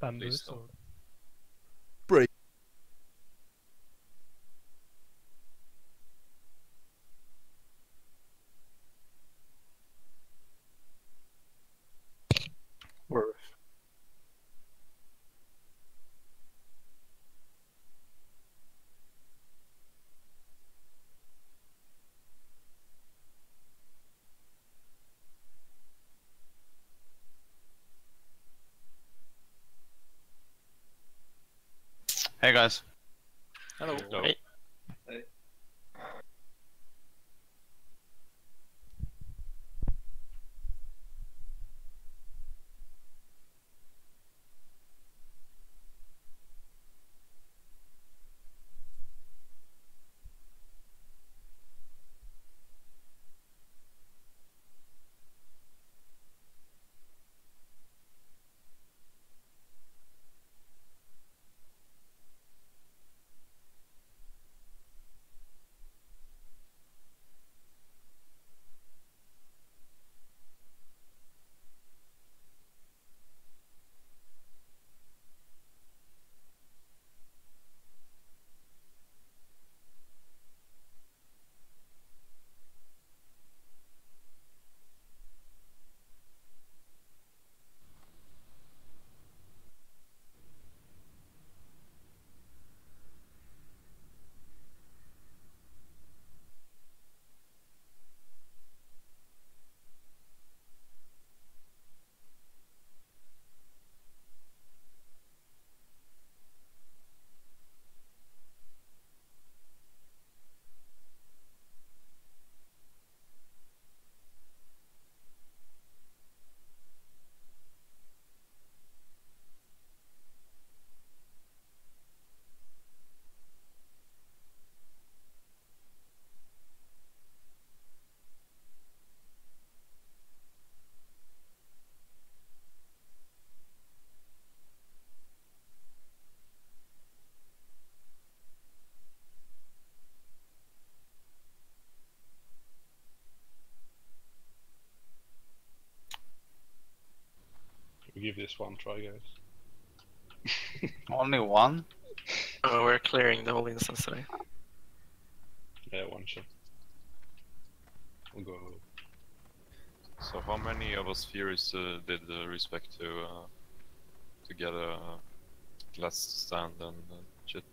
Bamboo Please sword. Break. Worth. Hey guys. Hello. Hey. We give this one try, guys. Only one? We're clearing the whole instance today. Yeah, one shot. We'll go. So how many of us Furies did respect to get a last stand and shit?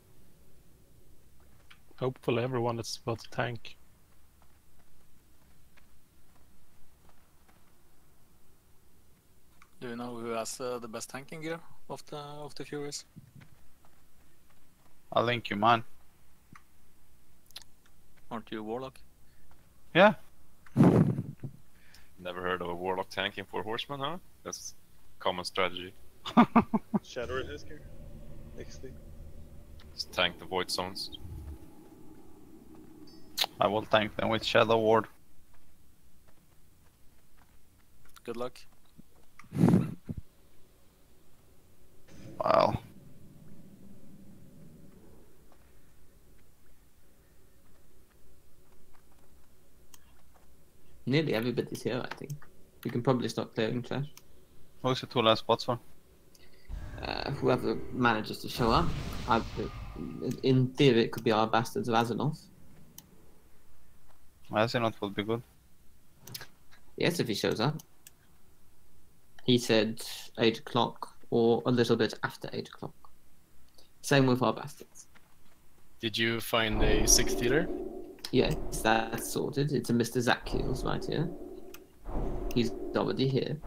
Hopefully everyone that's about to tank. Do you know who has the best tanking gear of the Furies? I'll link you mine. Aren't you a Warlock? Yeah. Never heard of a Warlock tanking for Horsemen, huh? That's common strategy. Shadow in his gear. XD. Just tank the void zones. I will tank them with Shadow Ward. Good luck. Wow. Nearly everybody's here, I think. We can probably start clearing trash. Who's the two last spots for? Whoever manages to show up. In theory, it could be our bastards of Azeroth. Azeroth would be good. Yes, if he shows up. He said 8 o'clock or a little bit after 8 o'clock. Same with our bastards. Did you find a 6th healer? Yes, that's sorted. It's a Mr. Zach Heels right here. He's already here.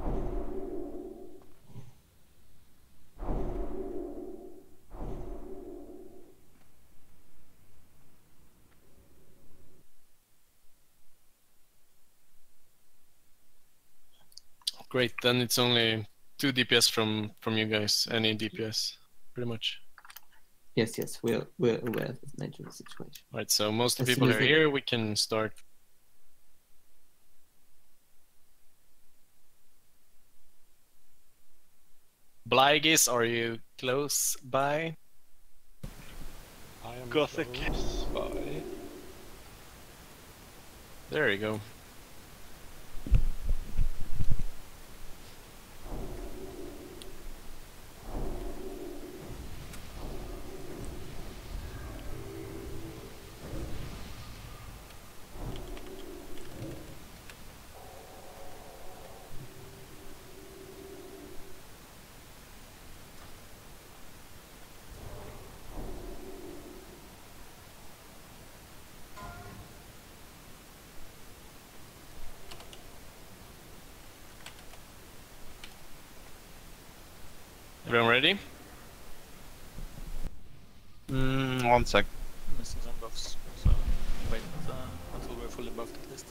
Great, then it's only 2 DPS from you guys. Any DPS, pretty much. Yes, we're aware of the nature of the situation. Right, so most of the As people soon are as here. We can start. Blygis, are you close by? I am Gothic. close by. There you go. Everyone ready? 1 sec. Missing some buffs, so wait until we're fully buffed at least.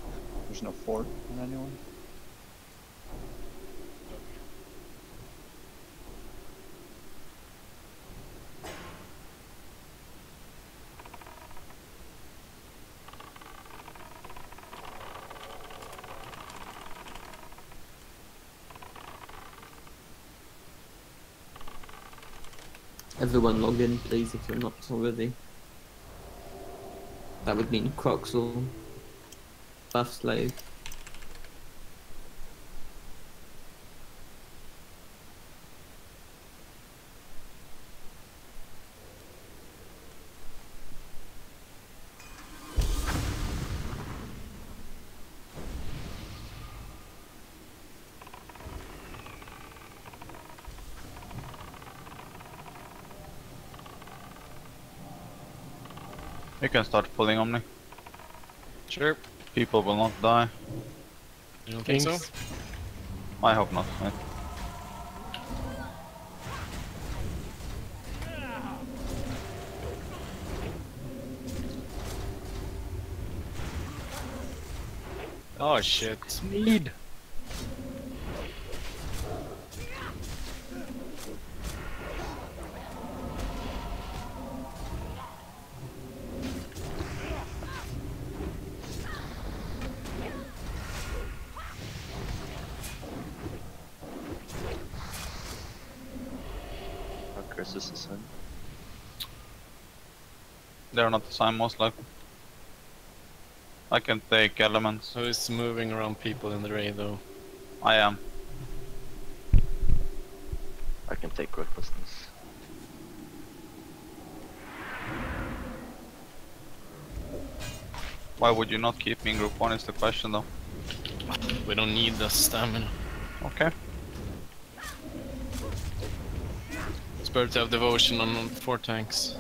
There's no fort on anyone. Everyone log in, please, if you're not already. That would mean Crocs or Buff Slave. You can start pulling on me. Sure. People will not die. You don't think so? Thanks. I hope not. Right? Oh shit. Need. Chris is the sun. They're not the same, most likely. I can take elements. Who is moving around people in the raid though? I am. I can take recklessness. Why would you not keep me in group 1 is the question though. We don't need the stamina. Okay. It's better to have devotion on 4 tanks.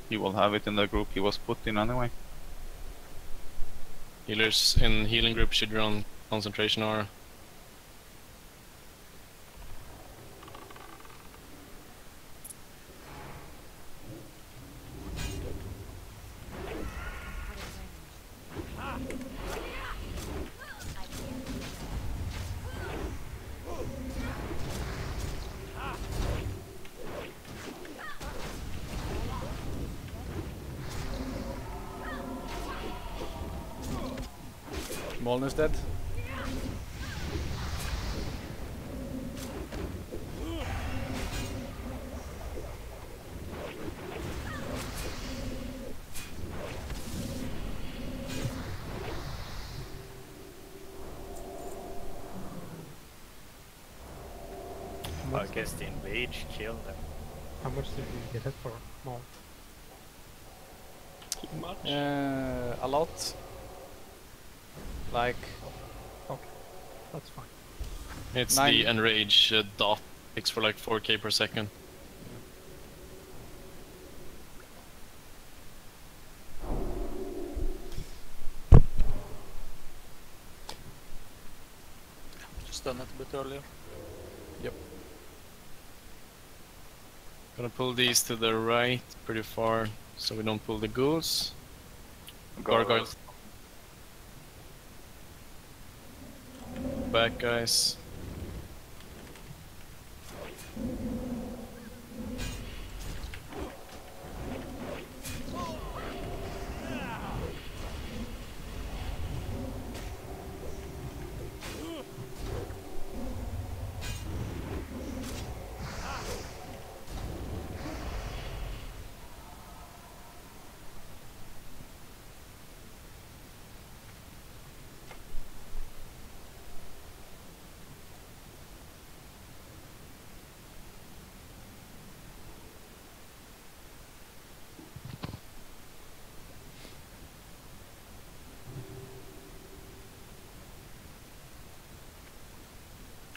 He will have it in the group he was put in anyway. Healers in healing group should run concentration aura. Molnar's dead. I guess the invade killed them. How much did you get it for? No. Too much? A lot. Like, That's fine. It's 9. the enrage dot. Takes for like 4k per second. Just done it a bit earlier. Gonna pull these to the right pretty far so we don't pull the ghouls. Gargoyles. Back, guys.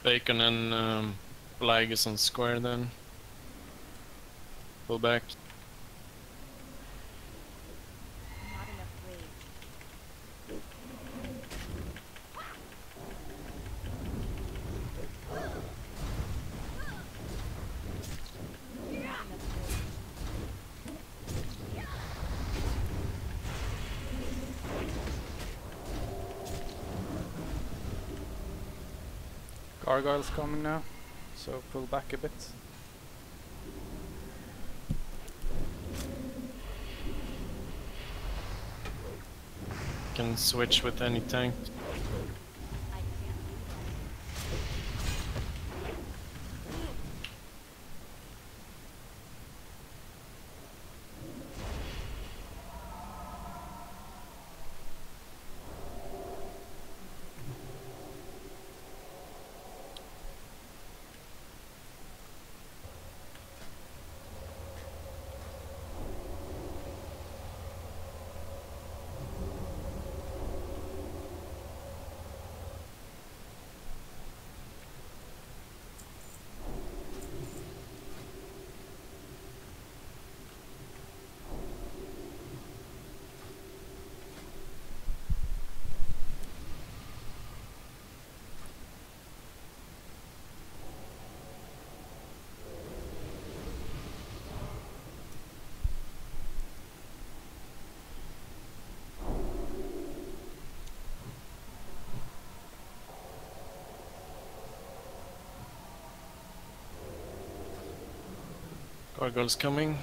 Bacon and flag is on square then. Pull back. Not enough rage. Gargoyles coming now, so pull back a bit. Can switch with any tank. Gargoyles coming.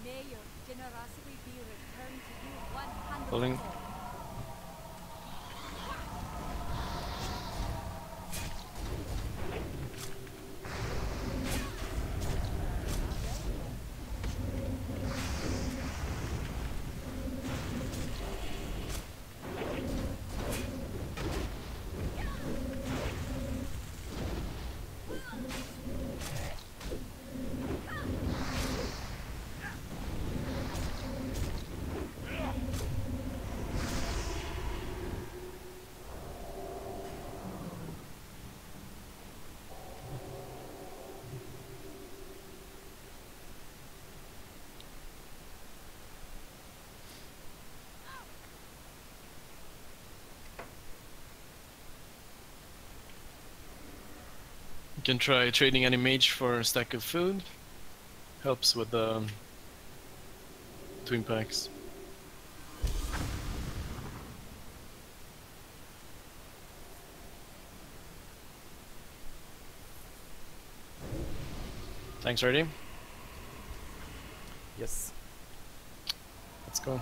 May your generosity be returned to you 100%. Pulling. You can try trading any mage for a stack of food. Helps with the twin packs. Thanks, ready? Yes. Let's go.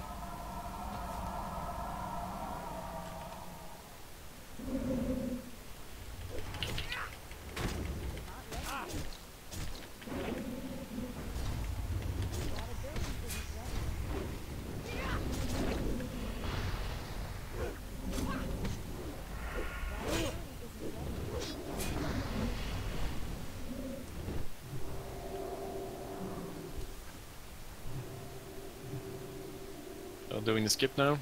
Doing the skip now.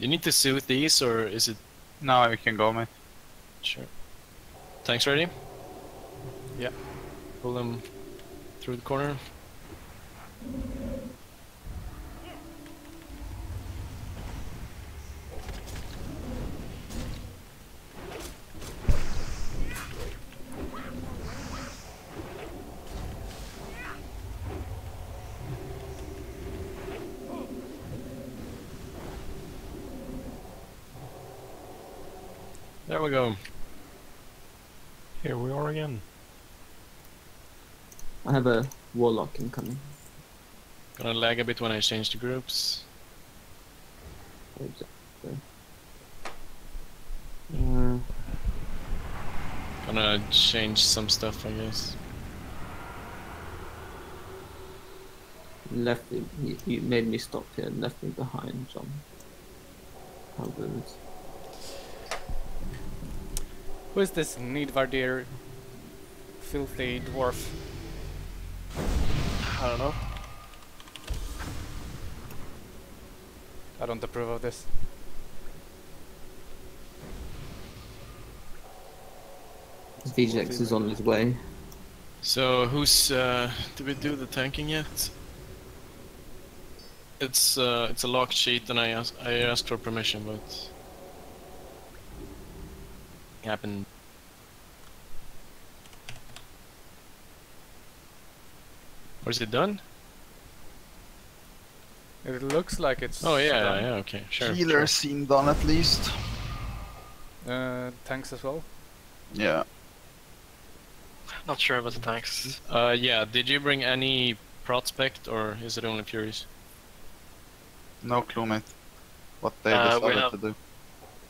You need to suit these, or is it? No, you can go, mate. Sure. Tanks ready? Yeah. Pull them through the corner. There we go. Here we are again. I have a warlock incoming. Gonna lag a bit when I change the groups. Gonna change some stuff, I guess. Left me, you made me stop here and left me behind, John. How rude. Who is this Nidvardir filthy dwarf? I don't know. I don't approve of this. VJX is on his way. So who's did we do the tanking yet? It's a locked sheet, and I asked for permission, but it happened. Or is it done? It looks like it's. Oh yeah, done. yeah, okay, sure. Healers seem done at least. Tanks as well. Yeah. Not sure about the tanks. Yeah. Did you bring any prospect, or is it only Furies? No clue, mate. What they We decided have to do.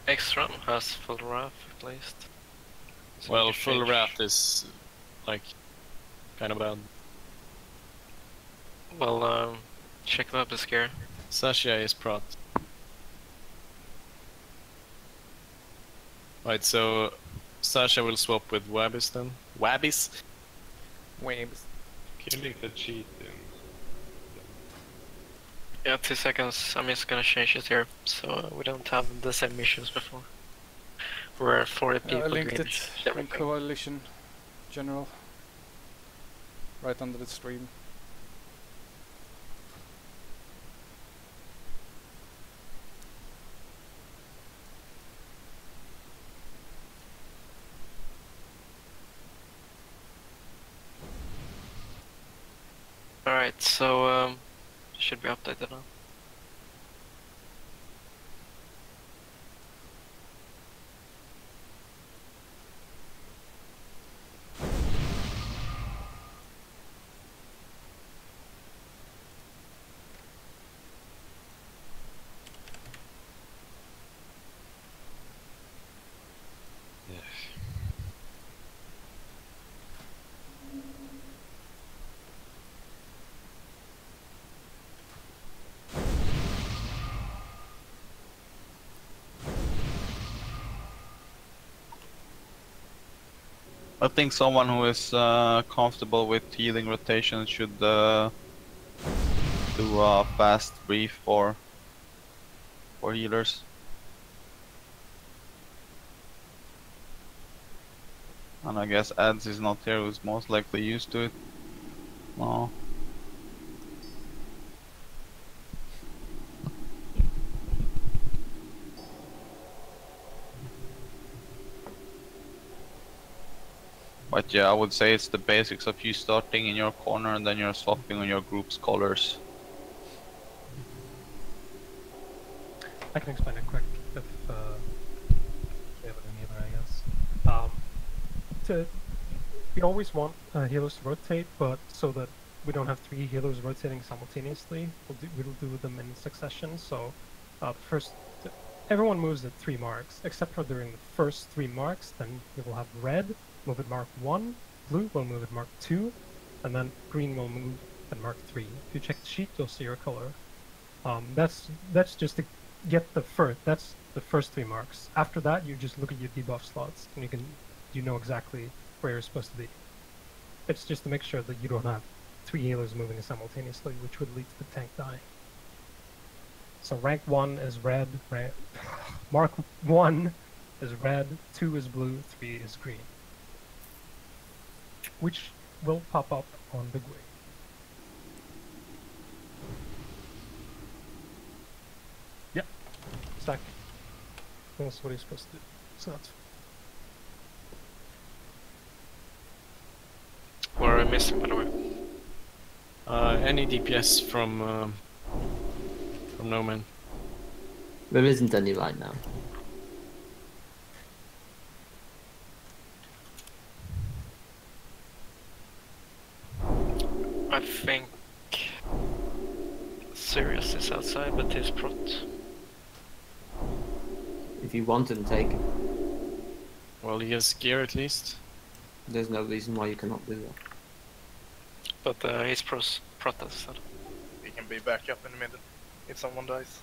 X-Ram has full wrath replaced. So Well, we can full change. wrath is like kind of bad. Well, check the weapons gear. Sasha is prot. Right, so Sasha will swap with Wabbis then. Wabbis? Waves. Can you link the cheat in? Yeah, 2 seconds. I'm just gonna change it here, so we don't have the same missions before. We're 40 people I linked green, it in everything. Coalition General. Right under the stream. Alright, so should be updated now. I think someone who is comfortable with healing rotation should do a fast brief for healers. And I guess Ads is not here, who's most likely used to it. No. But yeah, I would say it's the basics of you starting in your corner and then you're swapping on your group's colors. I can explain it quick if we have it in either, I guess. We always want healers to rotate, but so that we don't have 3 healers rotating simultaneously, we'll do them in succession. So first, everyone moves at 3 marks, except for during the first 3 marks. Then we will have red move at mark 1, blue will move at mark 2, and then green will move at mark 3. If you check the sheet, you'll see your color. That's just to get the first. That's the first 3 marks. After that, you just look at your debuff slots, and you know exactly where you're supposed to be. It's just to make sure that you don't have 3 healers moving simultaneously, which would lead to the tank dying. So rank 1 is red, mark 1 is red, 2 is blue, 3 is green. Which will pop up on the GUI. Yep, exactly. That's what he's supposed to do. So that's What are we missing, by the way? Any DPS from Nomad. There isn't any right now. I think Sirius is outside, but he's prot. If you want him, take him. Well, he has gear at least. There's no reason why you cannot do that. But he's prot instead. be back up in the middle if someone dies.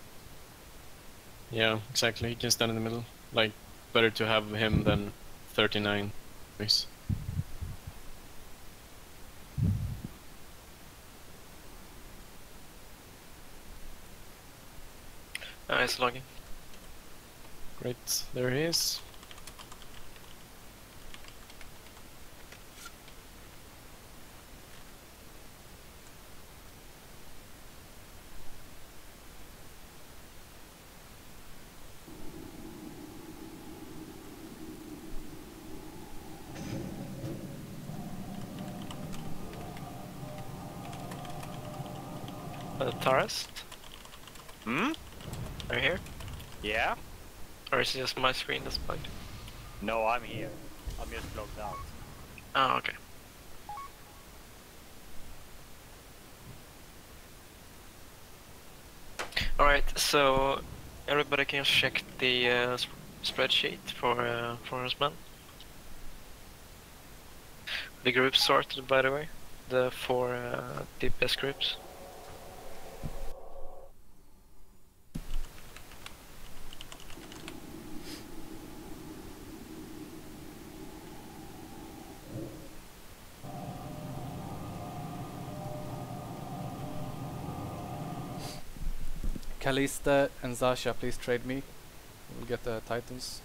Yeah, exactly. He can stand in the middle. Like, better to have him than 39. Nice. It's logging. Great, there he is. Taras? Hmm? Are you here? Yeah? Or is it just my screen that's bugged? No, I'm here. I'm just logged out. Oh, okay. Alright, so everybody can check the spreadsheet for Horsemen. The groups sorted, by the way. The 4 DPS groups. Kalista and Zasha, please trade me. We'll get the titans.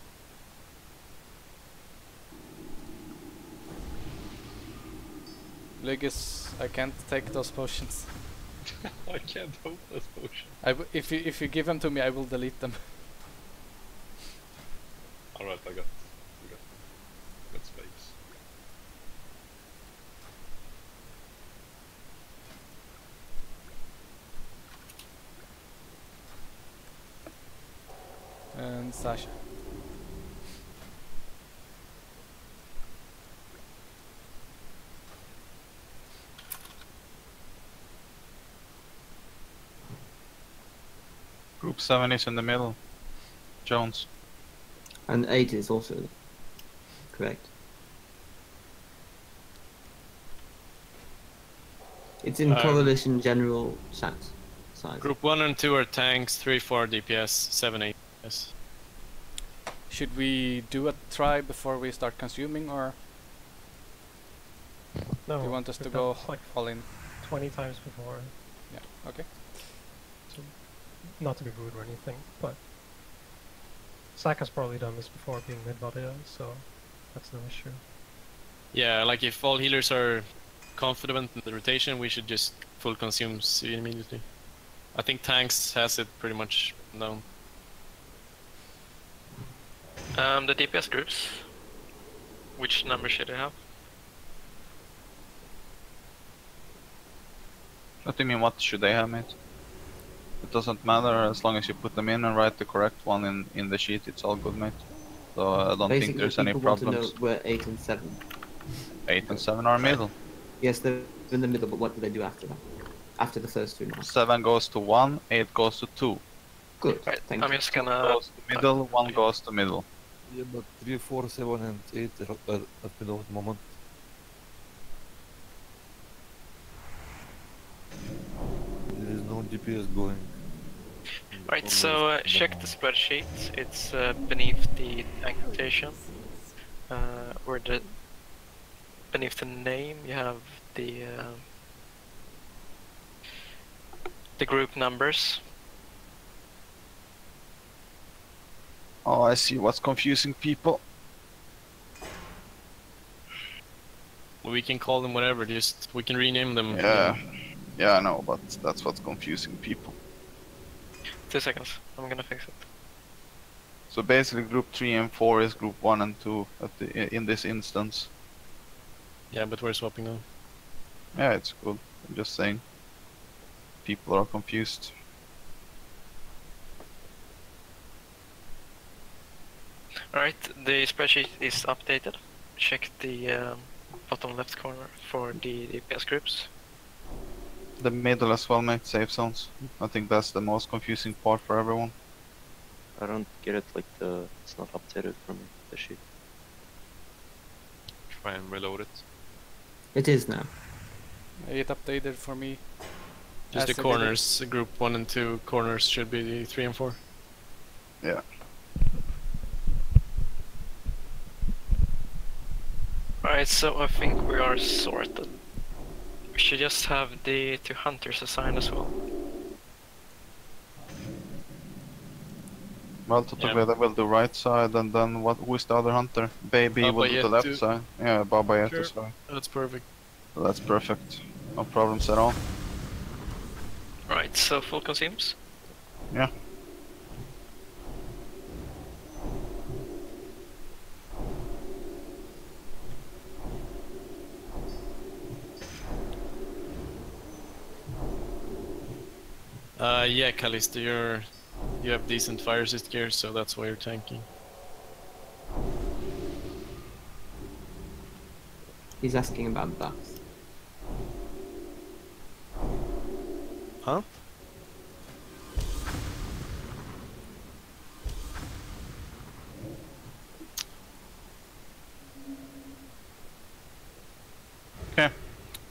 Legis, I can't take those potions. I can't hold this potion. If you give them to me, I will delete them. Alright, I got space. And Sasha. Group 7 is in the middle. Jones. And 8 is also correct. It's in coalition general chat size. Group 1 and 2 are tanks, 3, 4 DPS, 7, 8 DPS. Should we do a try before we start consuming, or No, do you want us to we've go done, like, all in? 20 times before. Yeah, okay. So, not to be rude or anything, but Zach has probably done this before being mid-body, so that's no issue. Yeah, like if all healers are confident in the rotation, we should just full consume immediately. I think tanks has it pretty much known. The DPS groups. Which number should they have? What do you mean, what should they have, mate? It doesn't matter as long as you put them in and write the correct one in the sheet, it's all good, mate. So I don't think there's any problems. Want to know where 8 and 7. 8 and 7 are middle. Yes, they're in the middle, but what do they do after that? After the first 2 now? 7 goes to 1, 8 goes to 2. Good, right, thank I'm you. just gonna... Goes to middle, 1 goes to middle. Yeah, but 3, 4, 7 and 8 are at middle at the moment. There is no DPS going. Right, so check the spreadsheet. It's beneath the tank rotation. Where the beneath the name you have the group numbers. Oh, I see what's confusing people. We can call them whatever, just we can rename them. Yeah, yeah, I know, but that's what's confusing people. 2 seconds, I'm gonna fix it. So basically group 3 and 4 is group 1 and 2 in this instance. Yeah, but we're swapping them. Yeah, it's good. I'm just saying. People are confused. Alright, the spreadsheet is updated. Check the bottom left corner for the DPS groups. The middle as well, mate, safe zones. I think that's the most confusing part for everyone. I don't get it, like it's not updated for me, the sheet. Try and reload it. It is now. It updated for me. Just As the I did it. corners, group 1 and 2 corners should be the 3 and 4. Yeah. Alright, so I think we are sorted. We should just have the 2 hunters assigned as well. Well, together we'll do right side, and then who is the other hunter? Baby will do the left Babayetu. side. Yeah, Baba Sure. side. That's perfect. That's perfect. No problems at all. Right, so full consumes? Yeah. Yeah, Callisto, you have decent fire assist gear, so that's why you're tanking. He's asking about buffs. Huh? Okay.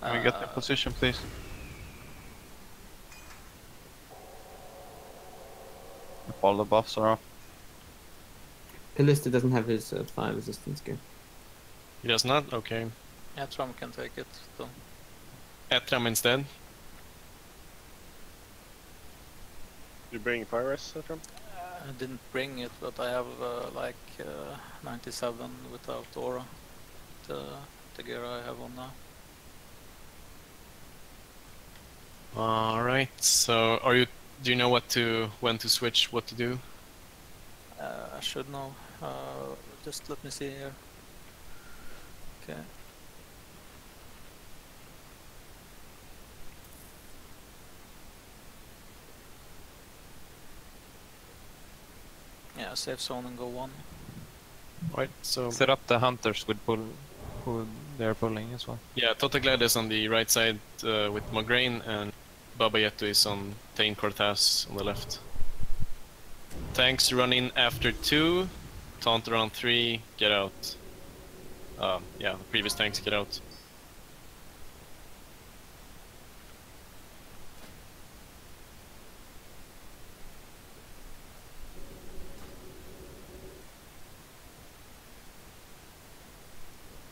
Can we get the position, please? If all the buffs are off. Callista doesn't have his fire resistance gear. He does not? Okay. Yeah, Trump can take it. So. Etram instead. You bring fire rest, Trump? I didn't bring it, but I have like 97 without aura. The gear I have on now. Alright, so do you know when to switch, what to do? I should know. Just let me see here. Okay. Yeah, safe zone and go 1. Right, so set up the hunters with who they're pulling as well. yeah, Totaglad is on the right side with Mograine, and Babayetu is on Tain Cortaz on the left. Tanks run in after 2, taunt around 3, get out. Yeah, the previous tanks get out.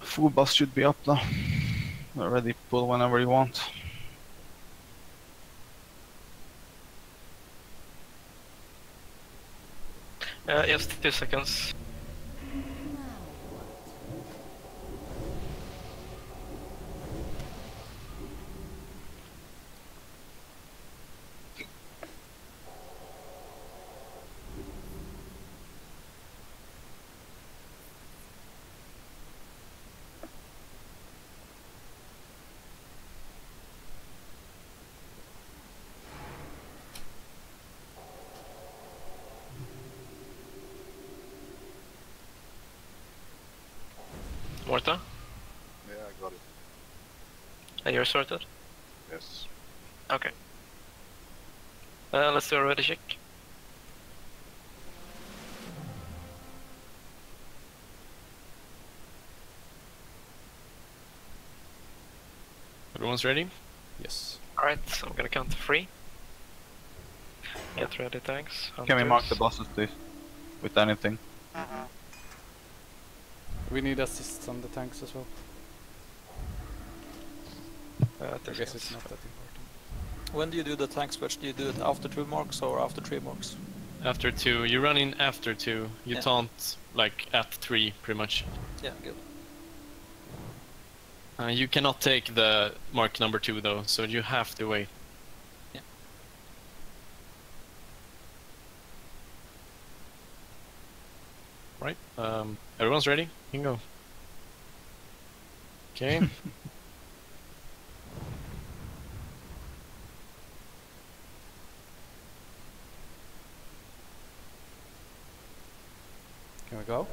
Full bus should be up now. We're ready to pull whenever you want. Just 2 seconds. Morta? Yeah, I got it. And you're sorted? Yes. Okay. Let's do a ready check. Everyone's ready? Yes. Alright, so I'm gonna count to 3. Get ready, tanks. Can we mark the buses, please? With anything? We need assists on the tanks as well. I guess it's not that important. When do you do the tank switch? Do you do it after 2 marks or after 3 marks? After 2, you run in after 2, you Yeah. taunt like at 3 pretty much. Yeah, good. You cannot take the mark number 2 though, so you have to wait. Yeah. Right, everyone's ready? You can go. Okay. Can we go?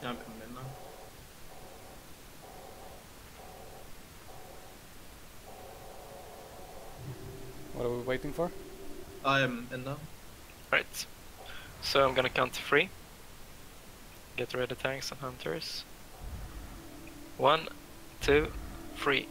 I'm coming in now. What are we waiting for? I am in now. Right. So I'm gonna count to 3. Get ready, tanks and hunters. 1, 2, 3.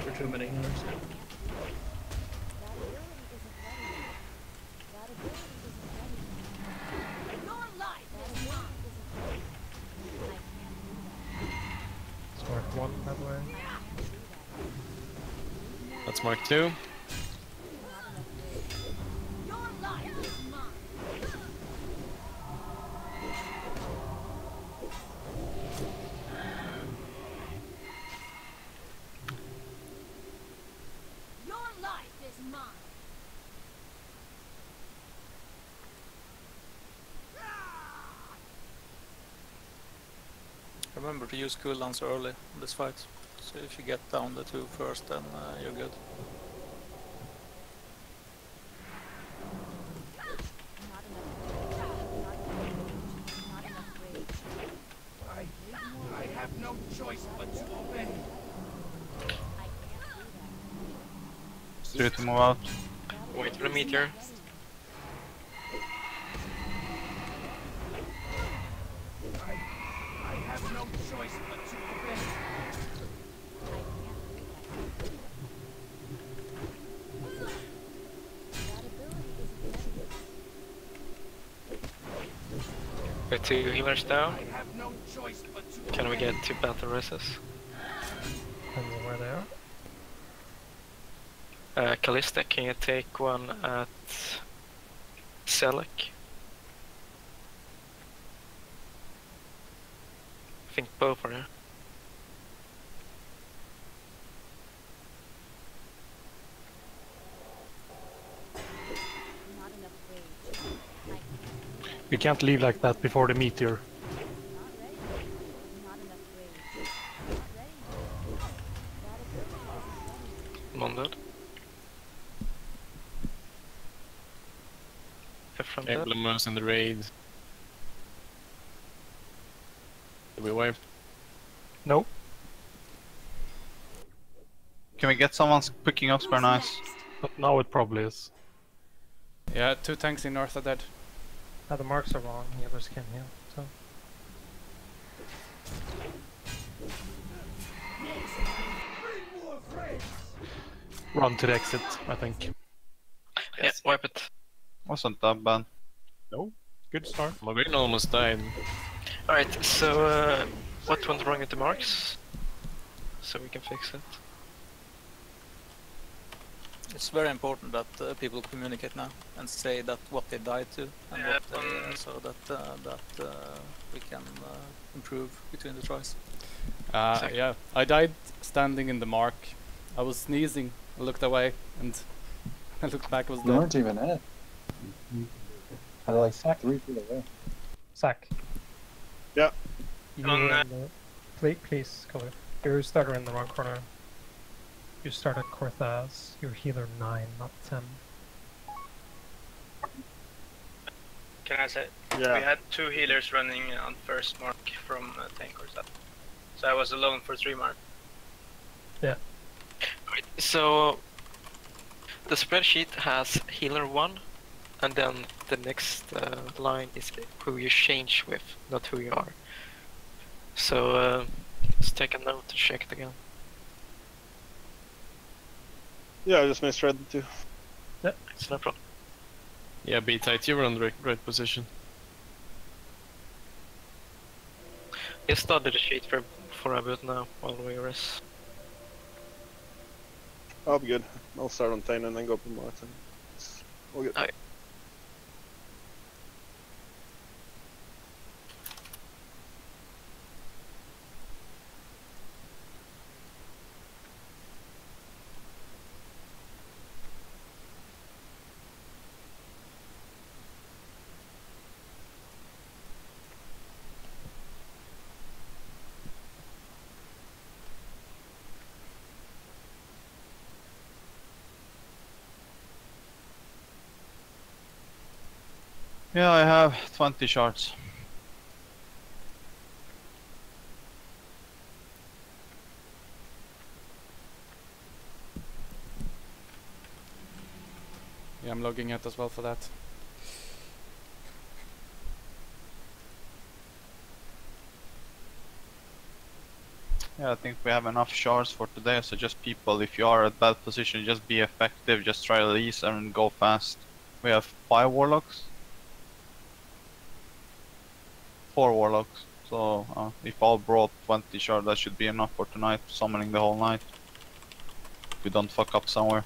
For too many healers. It's mark 1, by the way. That's mark 2. Remember to use cooldowns early in this fight. So if you get down the 2 first, then you're good. I have no choice but to obey. Steer to move out. Wait for the meteor. I have no choice but to obey. Got 2 healers down. I have no choice but to Can we get 2 battle reses? Depends on where they are. Callista, can you take one at Selec? I think both are here. We can't leave like that before the meteor. Non-dead. From dead. Emblems in the raid. Did we wipe? Nope. Can we get someone picking up spare nice? But now it probably is. Yeah, 2 tanks in north are dead. The marks are wrong, the others can't heal, so. Run to the exit, I think. Yeah, wipe it. Wasn't that bad. No, good start. Marine almost died. Alright, so what went wrong with the marks? So we can fix it. It's very important that people communicate now and say that what they died to and what they, so that we can improve between the tries. Yeah, I died standing in the mark. I was sneezing. I looked away and I looked back. I was You dead. weren't even in it. I like sacked 3 feet away. Sack. Yeah. You were in the... Please, color. Your starter in the wrong corner. You start at Corthaz. Your healer 9, not 10. Can I say? Yeah. We had 2 healers running on first mark from tank or something. So I was alone for 3 mark. Yeah. Right, so the spreadsheet has healer 1, and then the next line is who you change with, not who you are. So let's take a note to check it again. Yeah, I just misread it too. Yeah, it's no problem. Yeah, be tight. You were on the right position. Just study the sheet for a bit now while we rest. I'll be good. I'll start on Tain and then go up on Martin. All good. Alright. Yeah, I have 20 shards. Yeah, I'm logging it as well for that. Yeah, I think we have enough shards for today, so just people, if you are at bad position, just be effective, just try to release and go fast. We have 5 warlocks. 4 warlocks. So if all brought 20 shards, that should be enough for tonight, summoning the whole night. If we don't fuck up somewhere.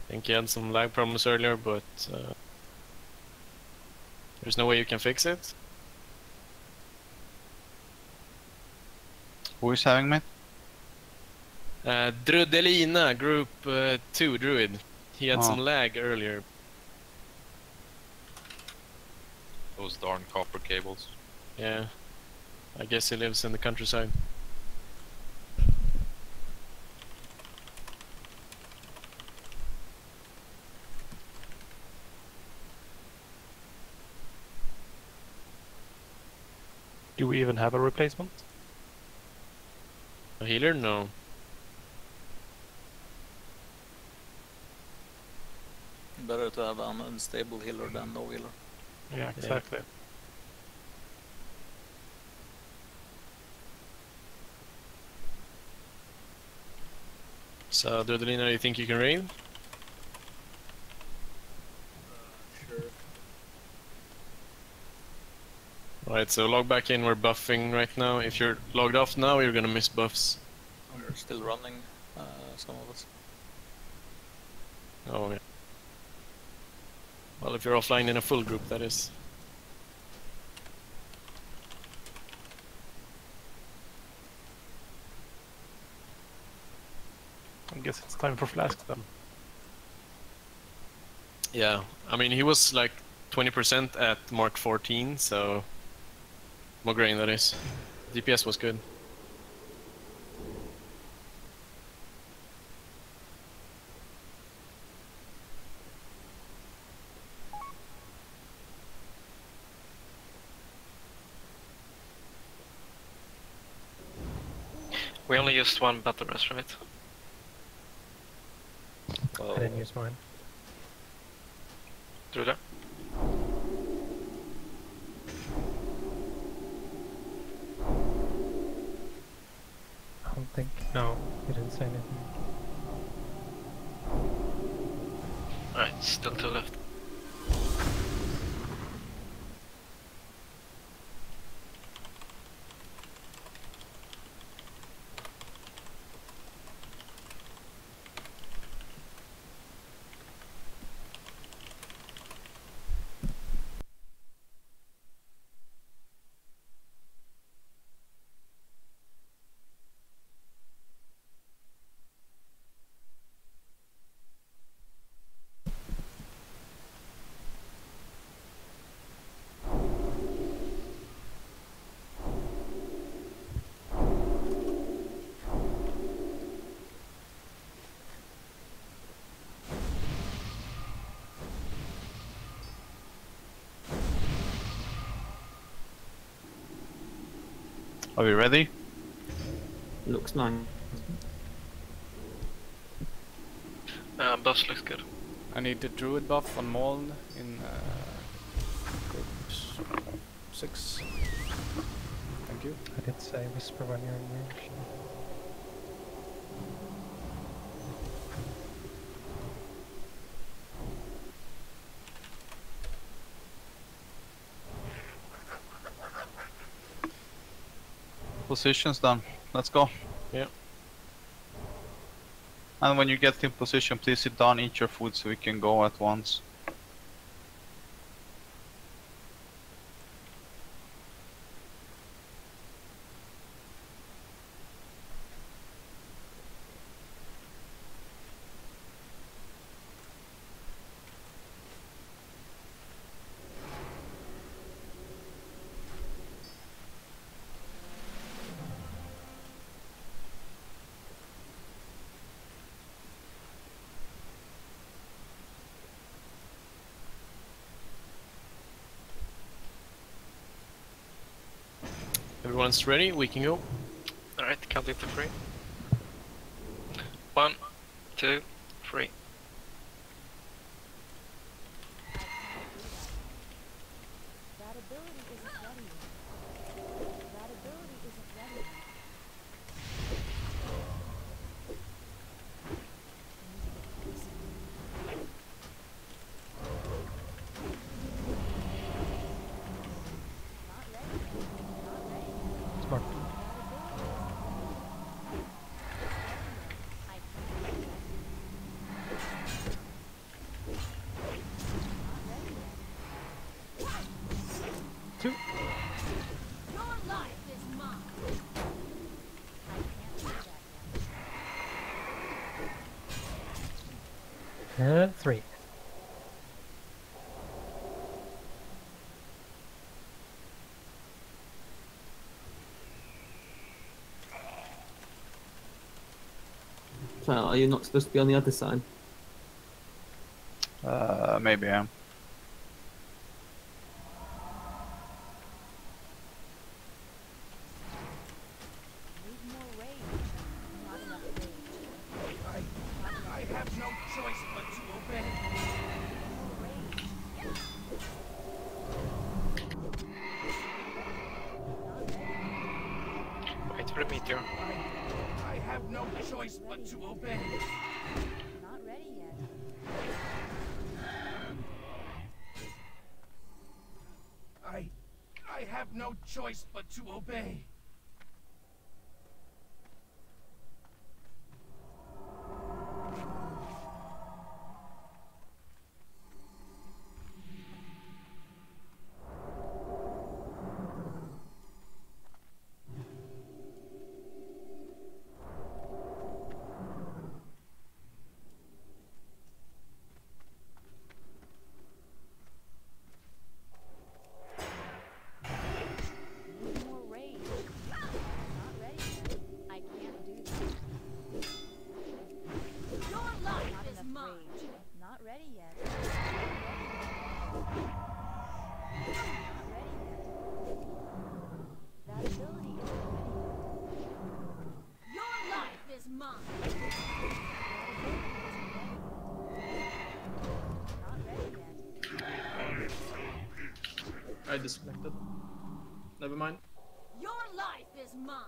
I think you had some lag problems earlier, but there's no way you can fix it. Who is having me? Drudelina, group 2 druid. He had Oh. some lag earlier. Those darn copper cables. Yeah, I guess he lives in the countryside. Do we even have a replacement? A healer? No. Better to have an unstable healer than no healer. Yeah, exactly. So, Drudelina, you think you can raid? Sure. Alright, so log back in, we're buffing right now. If you're logged off now, you're gonna miss buffs. We're still running, some of us. Oh, yeah. Well, if you're offline in a full group, that is. I guess it's time for Flask then. Yeah, I mean, he was like 20% at Mark 14, so... Mograine, that is. DPS was good. We only used one battle rest, right? I didn't use mine. Through there? I don't think. No, he didn't say anything. Alright, still 2 left. Are we ready? Looks nice. Buffs looks good. I need the druid buff on Moln in group 6. Thank you. I did say whisper when you're in range. Positions done. Let's go. Yeah. And when you get in position, please sit down, eat your food so we can go at once. Everyone's ready, we can go. Alright, count it to 3. 1, 2, 3. That ability isn't ready yet. That ability isn't ready yet. Smart. Two. Your life is mine. I can't do that yet. And 3. So, are you not supposed to be on the other side? Maybe I am. Need more rage. Not enough rage. I have no choice but to obey. Wait for the meteor. I have no choice but to obey. Not ready yet. I have no choice but to obey. Need more rage. Not ready yet. I can't do that. Your life not is mine. Rage. Not ready yet. Not ready yet. That ability isn't ready yet. Your life is mine. That ability isn't ready yet. Not ready yet. I disconnected. Never mind. Your life is mine.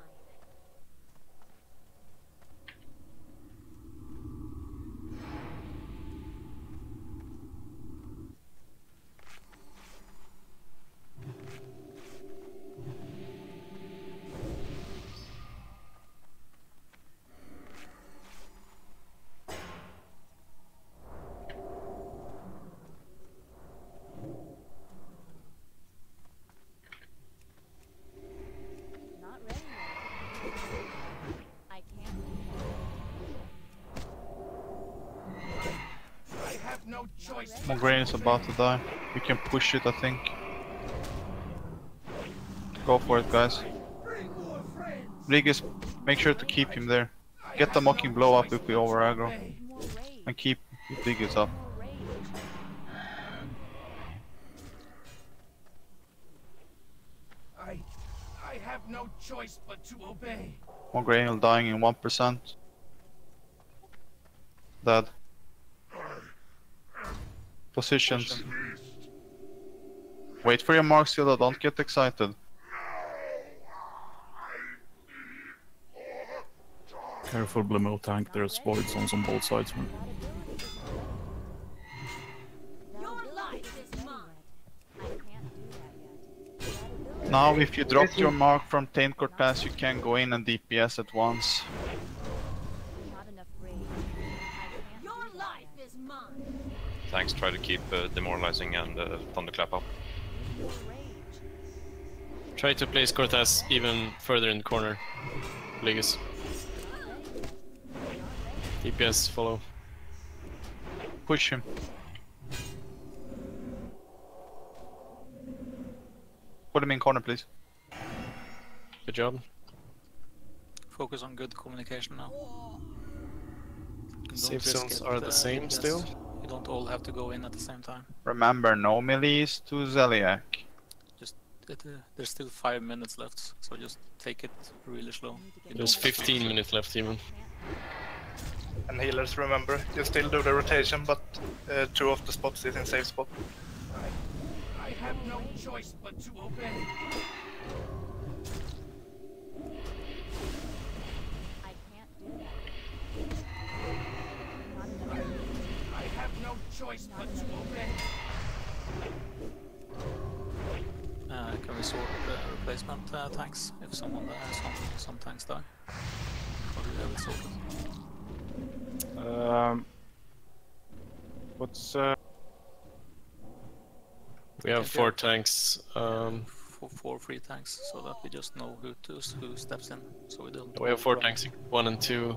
Not ready yet. I can't do that. I have no choice. Mograine is about to die. We can push it, I think. Go for it, guys. Ligas, make sure to keep him there. Get the mocking blow up if we over aggro. And keep Ligas up. I have no choice but to obey. Mograine dying in 1%. Dead. Positions. Wait for your mark, Silla, don't get excited. Careful, Blimo tank, there's voids on both sides, man. Your life is mine. I can't do that yet. Now, if you drop your mark from Taint Court Pass, you can go in and DPS at once. Not enough rage. Your life is mine. Tanks try to keep demoralizing and thunderclap up. Try to place Cortez even further in the corner. Ligas. DPS, follow. Push him. Put him in corner, please. Good job. Focus on good communication now. Safe zones are the same yes. still. You don't all have to go in at the same time. Remember, no melees to Zeliak. Just there's still 5 minutes left, so just take it really slow. There's 15 minutes left even. And healers, remember, you still do the rotation, but 2 of the spots is in safe spot. I have no choice but to obey. I can't do that. I have no choice but to obey. Can we sort replacement tanks if someone some tanks die? Or do we have it sorted? What's We have 4 tanks. Four free tanks, so that we just know who steps in, so we don't. We have 4 tanks, 1 and 2.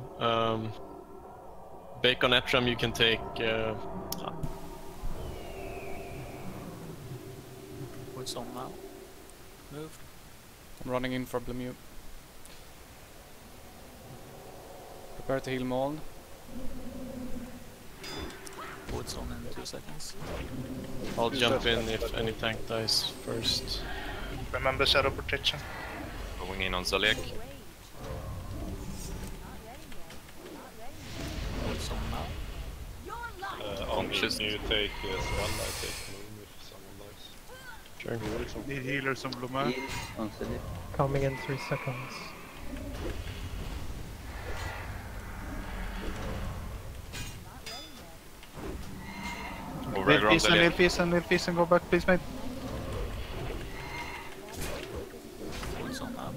Bacon Etram, you can take. What's on now? Move. I'm running in for Lemieux. Prepare to heal Moln. What's on in 2 seconds? I'll jump in if any tank dies first. Remember shadow protection. Going in on Zalek. What's on now? On just you take spell, I take moon if someone dies. Sure. Need healers on Blomma. Coming in 3 seconds. Little piece and go back, please, mate. What's on now?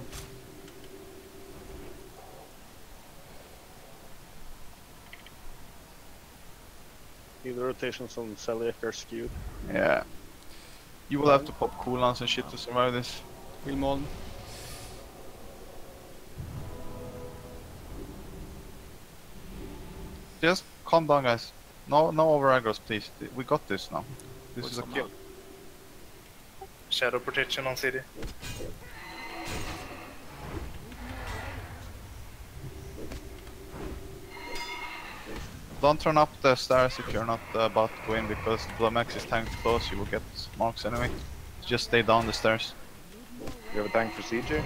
The rotations on Celiac are skewed. Yeah. You will have to pop cooldowns and shit to survive this. Heal Moln. Just calm down, guys. No over aggros, please. We got this now. This is a kill. Shadow protection on city. Don't turn up the stairs if you're not about to go in, because Blomax is tanked close, you will get marks anyway. Just stay down the stairs. You have a tank for CJ?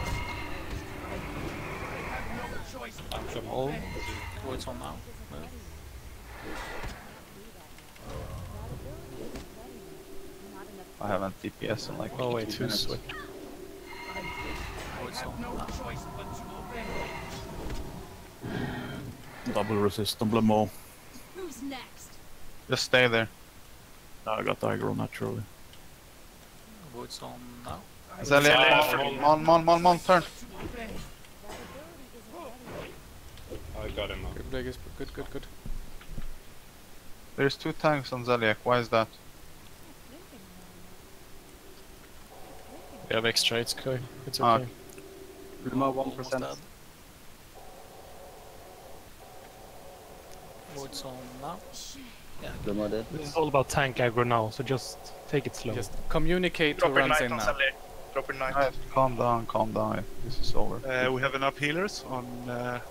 What's on now? Move. I haven't DPS in like 2 minutes. What's on now? Double resist on Blomma. Who's next? Just stay there. I got aggro naturally. What's on now? Mon, turn. I got him now. Good. There's 2 tanks on Zeliak, why is that? We have extra, it's okay. It's Ah, okay. Blomma 1%. What's on now? Yeah. Blomma dead. This is all about tank aggro now, so just take it slow. Just communicate who Drop your runs knight in on now. Celiac. Drop your knight. Guys, calm down. This is over. We have enough healers on I'm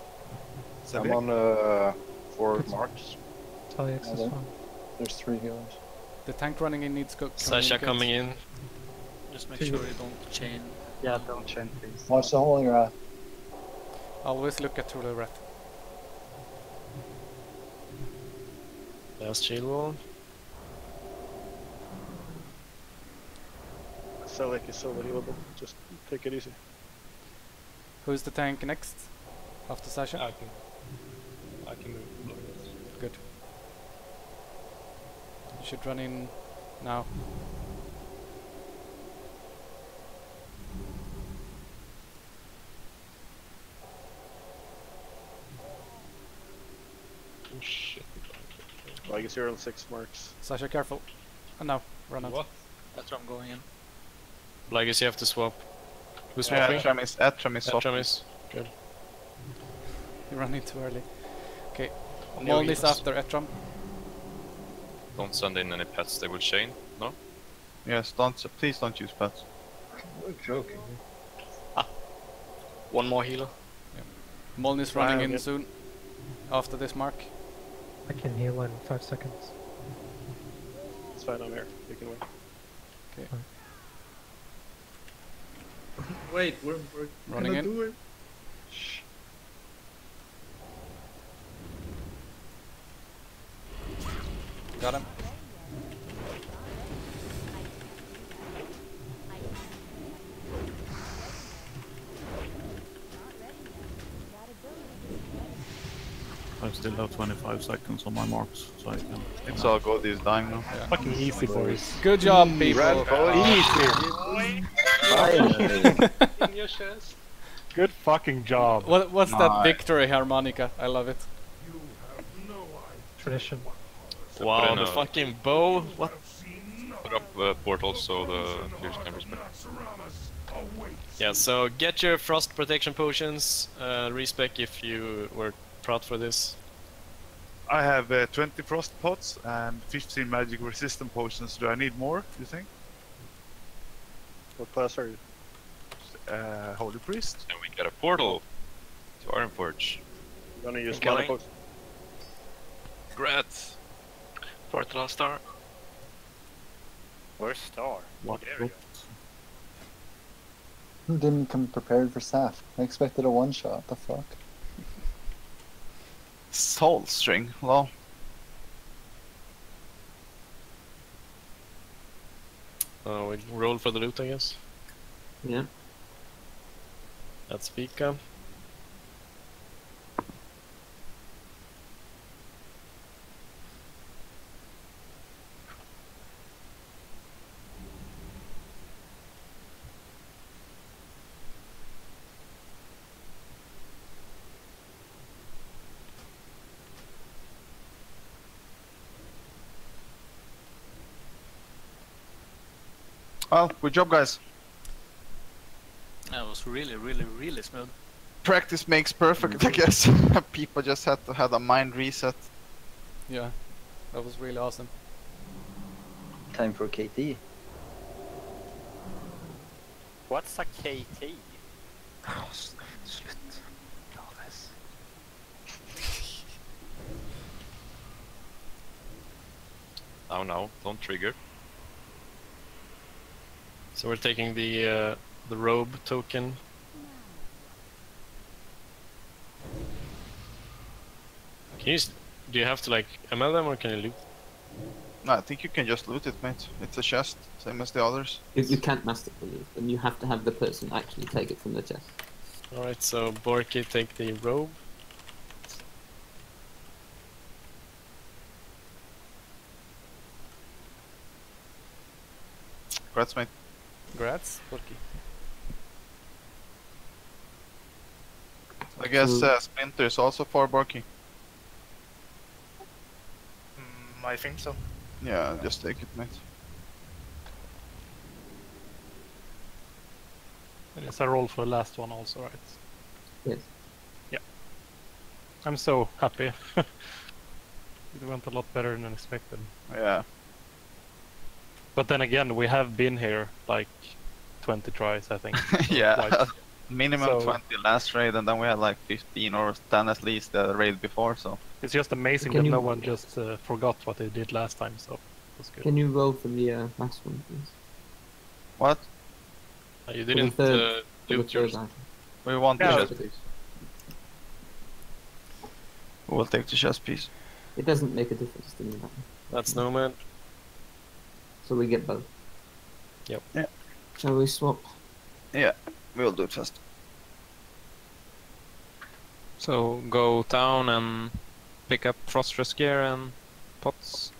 Zeliak. on 4 marks. Celiax is fine. There's 3 healers. The tank running in needs to Sasha coming in. Just make sure you don't chain. Yeah, don't chain, please. Watch the hole in your eye. Always look at to the rat. Last shield wall. Celiac is so healable. Just take it easy. Who's the tank next? After Sasha? I can move. Good. You should run in now. Oh shit. Well, I guess you're on 6 marks. Sasha, careful. No, run out. What? That's where I'm going in. Well, I guess you have to swap. Who's Yeah, swapping? Atram is swapping. Etram is. Good. You ran in too early. Okay. No Moln is heals. after Etram. Don't send in any pets, they will chain. No? Yes, please don't use pets. You're joking. One more healer. Moln is running in okay. soon. After this mark. I can heal in 5 seconds. It's fine, I'm here. You can win. Okay. Wait, we're Running gonna in. do it. Got him. I still have 25 seconds on my marks, so I can. It's all good, he's dying now. Yeah. Fucking easy, boys. Good job, people. Easy. In your chest. Good fucking job. What's that victory harmonica? I love it. Tradition. Wow, the fucking bow. What? Put up portals so the fierce can respect. Yeah, so get your frost protection potions. Respec if you were proud for this. I have 20 frost pots and 15 magic resistant potions. Do I need more, you think? What class are you? Holy Priest. And we get a portal to Ironforge. You gonna use Incoming. mana potion? Congrats! Portal star. Where's Star? What? There we go. Who didn't come prepared for Saf? I expected a one-shot. The fuck? Soul string, well. We roll for the loot, I guess. Yeah. That's FIKA. Well, good job, guys. That was really, really, really smooth. Practice makes perfect, I guess. People just had to have a mind reset. Yeah, that was really awesome. Time for KT. What's a KT? Oh no, don't trigger. So we're taking the robe token. Can you? Do you have to like ML them or can you loot? No, I think you can just loot it, mate. It's a chest, same as the others. You can't master loot them. You have to have the person actually take it from the chest. All right, so Borky take the robe. Congrats, mate. Congrats, Borky. I guess Splinter is also for Borky. I think so. Yeah, just take it, mate. I guess I roll for the last one also, right? Yes. Yeah. I'm so happy. It went a lot better than expected. Yeah. But then again, we have been here like 20 tries, I think. Yeah, Like, minimum so 20 last raid, and then we had like 15 or 10 at least the raid before, so. it's just amazing Can that you- no one just forgot what they did last time, so that's good. Can you roll for the last one, please? What? You For the didn't third- for the loot third yours. item. We want Yeah. the chest piece. We'll take the chest piece. It doesn't make a difference to me that one. That's Nomad. So we get both. Yep. Yeah. Shall we swap? Yeah, we'll do it fast. So go down and pick up Frostress gear and pots.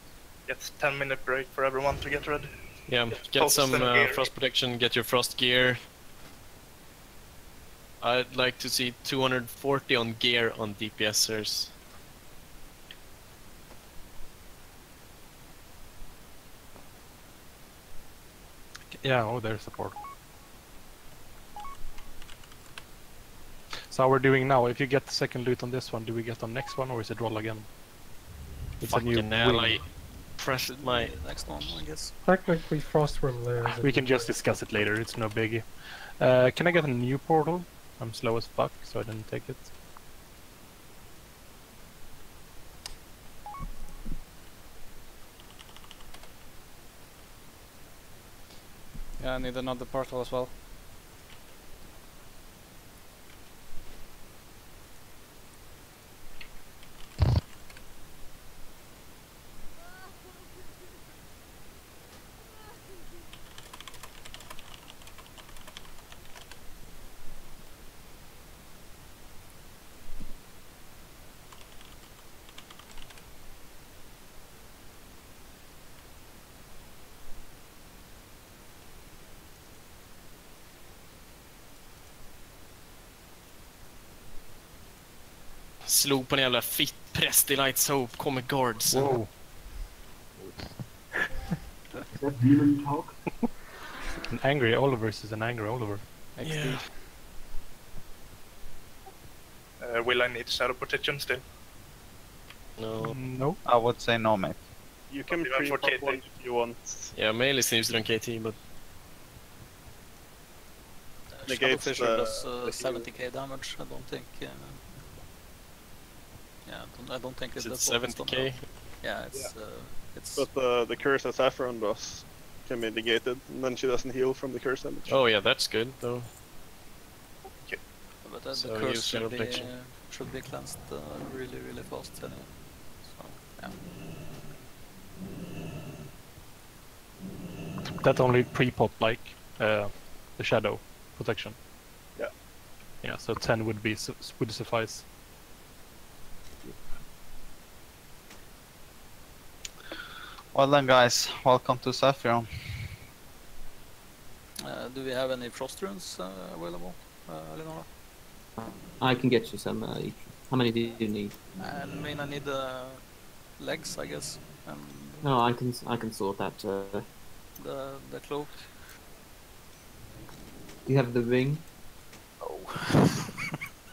Get 10-minute break for everyone to get ready. Yeah, get Post some and gear. frost protection, get your frost gear. I'd like to see 240 on gear on DPSers. Yeah, oh, there's support. So how we're doing now, if you get the second loot on this one, do we get on next one or is it roll again? It's a new Fucking hell, wing. I pressed my... Next one, I guess. Technically frost room there. We can just discuss it later, it's no biggie. Can I get a new portal? I'm slow as fuck, so I didn't take it. Yeah, I need another portal as well. slog på en jävla fittpräst i Light Soap, kommer guards. Wow. Is that demon talk? An angry Oliver is an angry Oliver. Yeah. Will I need shadow protection still? No. No. I would say no, mate. You can Even for pre-pop KT. one if you want. Yeah, melee seems to run KT, but Negates Shadowfisher does the 70k damage. I don't think. Yeah, I don't think is it's it 70k? Yeah, it's. But the curse that Saffron does can be negated, and then she doesn't heal from the curse damage. Oh yeah, that's good though. But So the curse use shadow protection. should be cleansed really fast. So yeah. That only pre-pop like the shadow protection. Yeah. Yeah, so 10 would suffice. Well then, guys, welcome to Saffron. Do we have any frost runes available, Eleonora? I can get you some. How many do you need? I mean, I need legs, I guess, and No, I can sort that. the cloak. Do you have the ring? Oh.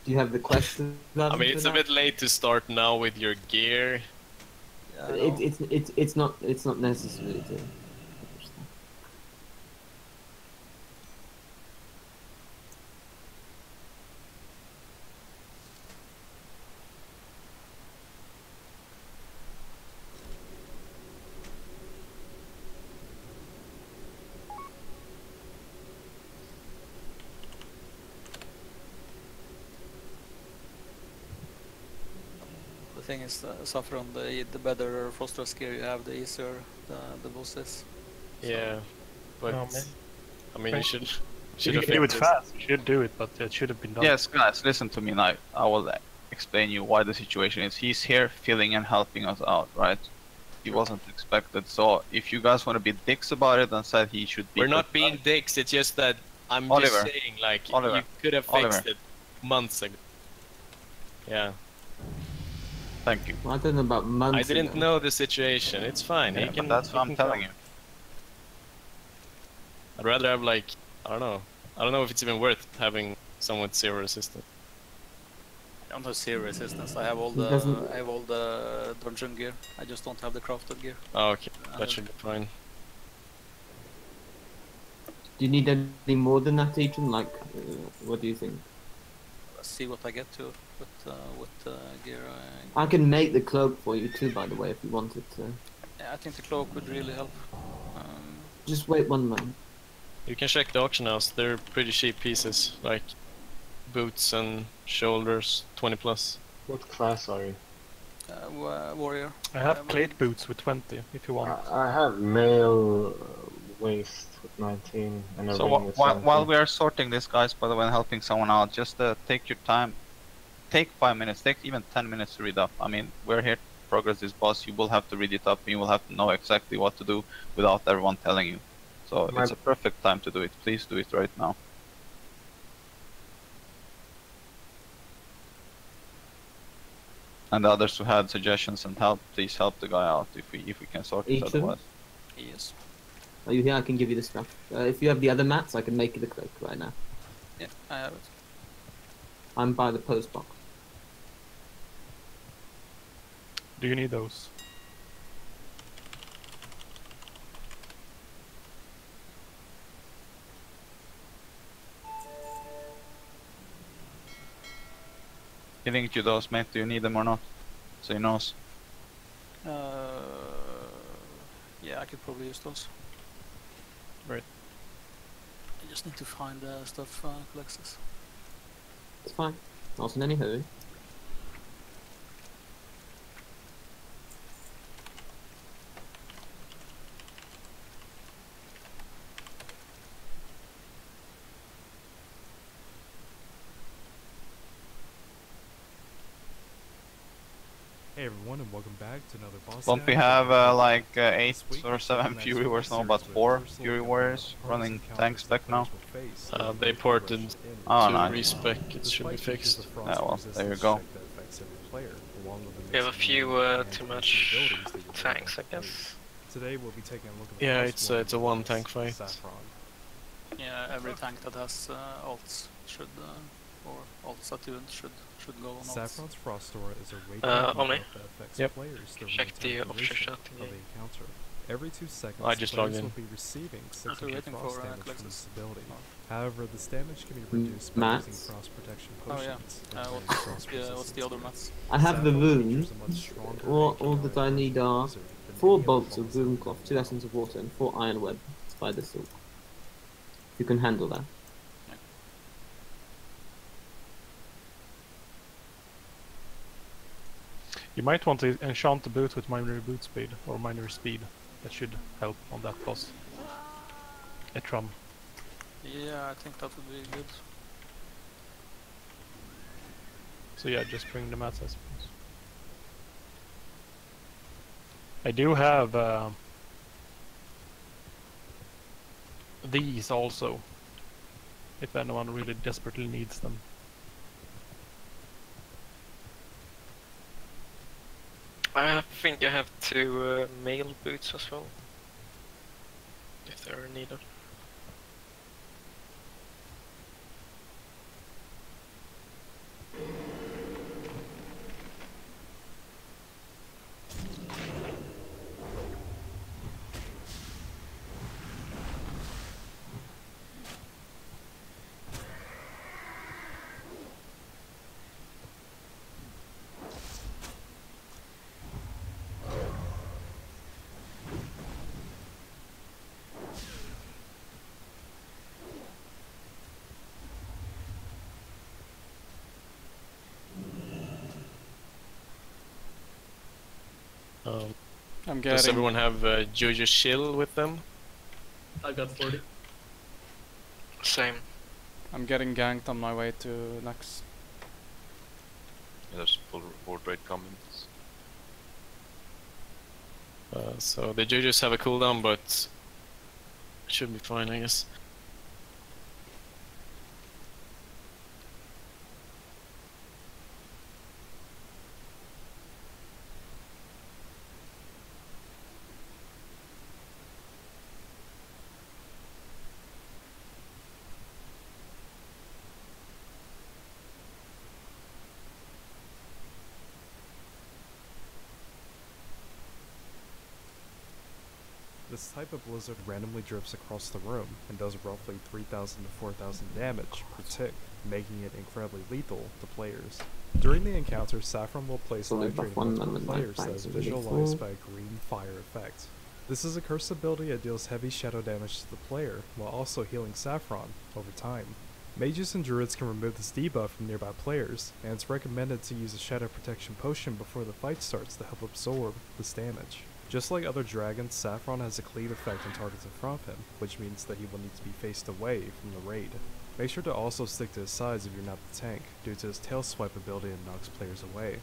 Do you have the quest? I mean, it's a bit late to start now with your gear. It's not necessary to. The thing is, Saffron, the better frost rust gear you have, the easier the boss is. Yeah, but Oh, man. I mean, you should If you have can do it fixed fast, you should do it, but it should have been done. Yes, guys, listen to me now. I will explain you why the situation is. He's here filling and helping us out, right? He wasn't expected, so if you guys want to be dicks about it and said he should be... We're not being dicks, it's just that I'm Oliver. just saying, like, Oliver. you could have fixed Oliver. it months ago. Yeah. Thank you. Well, I don't know about months. I didn't ago. know the situation, it's fine. Yeah, he but can, that's he what I'm can telling come. you. I'd rather have, like, I don't know. I don't know if it's even worth having someone with 0 resistance. I don't have zero resistance. I have all the dungeon gear. I just don't have the crafted gear. Oh, okay. That should be fine. Do you need any more than that, Ethan? Like, what do you think? Let's see what I get to with gear. I can make the cloak for you too, by the way, if you wanted to. Yeah, I think the cloak would really help. Just wait 1 moment. You can check the auction house, they're pretty cheap pieces, like boots and shoulders, 20 plus. What class are you? Warrior. I have plate boots with 20, if you want. I have male waist with 19 and a So ring with while 17. we are sorting this, guys, by the way, and helping someone out, just take your time. Take 5 minutes, take even 10 minutes to read up. I mean, we're here to progress this boss. You will have to read it up, and you will have to know exactly what to do without everyone telling you. So it's a perfect time to do it. Please do it right now. And the others who had suggestions and help, please help the guy out if we can sort it Ethan? otherwise. Yes. Are you here? I can give you the stuff. If you have the other mats, I can make you the cloak right now. Yeah, I have it. I'm by the post box. Do you need those? He linked you those, mate. Do you need them or not? So he knows. Yeah, I could probably use those. Right. I just need to find stuff collects this. It's fine. Not in any hurry. Hey everyone, and welcome back to another boss. Don't we have like 8 or 7 Fury Warriors now, about 4 Fury Warriors running tank spec now? They ported Oh, to nice. respec, it should be fixed. Yeah, well, there you go. player, along with the We have a mix of few unique and too AC much abilities that you tanks, I learn as guess. Today we'll be taking a look at the Yeah, first it's a one tank class, fight. Saffron. Yeah, every tank that has alts should, or alts attuned should go on alts. Saffron's Frost Aura is a radiant Omni. debuff that affects Yep. players during Check the entire the officer duration chat of the thingy. encounter. Every 2 seconds, I just logged players in. will be receiving 6 we're waiting frost for, damage from Alexis. this ability. However, this damage can be reduced by Mats? using frost protection Oh yeah. potions. and gaining What's frost the resistance. other mats? I have the Saffron wound. features a much stronger All API that I need are wizard than 4 any other bolts of boss boom in cloth, the 2 essence of water, and 4 iron web spider silk. You can handle that. You might want to enchant the boot with minor boot speed or minor speed. That should help on that boss. Etram. Yeah, I think that would be good. So yeah, just bring the mats, I suppose. I do have these also, if anyone really desperately needs them. I think I have 2 mail boots as well, if they are needed. I'm Does getting. everyone have Jojo Shill with them? I got 40. Same. I'm getting ganked on my way to Nux. Yeah, there's full board rate comments. So the Jojos have a cooldown, but it should be fine, I guess. This type of blizzard randomly drifts across the room and does roughly 3,000 to 4,000 damage per tick, making it incredibly lethal to players. During the encounter, Saffron will place So we life buff drain one on and players life that is back to really visualized full. by a green fire effect. This is a cursed ability that deals heavy shadow damage to the player, while also healing Saffron over time. Mages and druids can remove this debuff from nearby players, and it's recommended to use a shadow protection potion before the fight starts to help absorb this damage. Just like other dragons, Saffron has a cleave effect on targets in front of him, which means that he will need to be faced away from the raid. Make sure to also stick to his sides if you're not the tank, due to his tail swipe ability that knocks players away.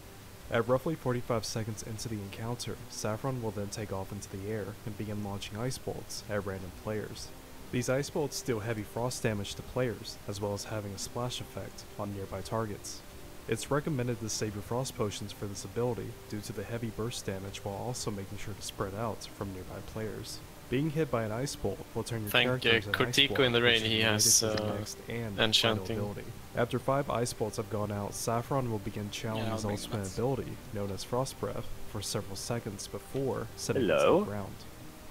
At roughly 45 seconds into the encounter, Saffron will then take off into the air and begin launching ice bolts at random players. These ice bolts deal heavy frost damage to players, as well as having a splash effect on nearby targets. It's recommended to save your frost potions for this ability due to the heavy burst damage while also making sure to spread out from nearby players. Being hit by an ice bolt will turn your Thank character into an ice Cortico block, in the which raid, is he related has to the next and enchanting. final ability. After 5 ice bolts have gone out, Saffron will begin channeling his I'll bring ultimate that. ability, known as Frost Breath, for several seconds before setting it Hello. to the ground.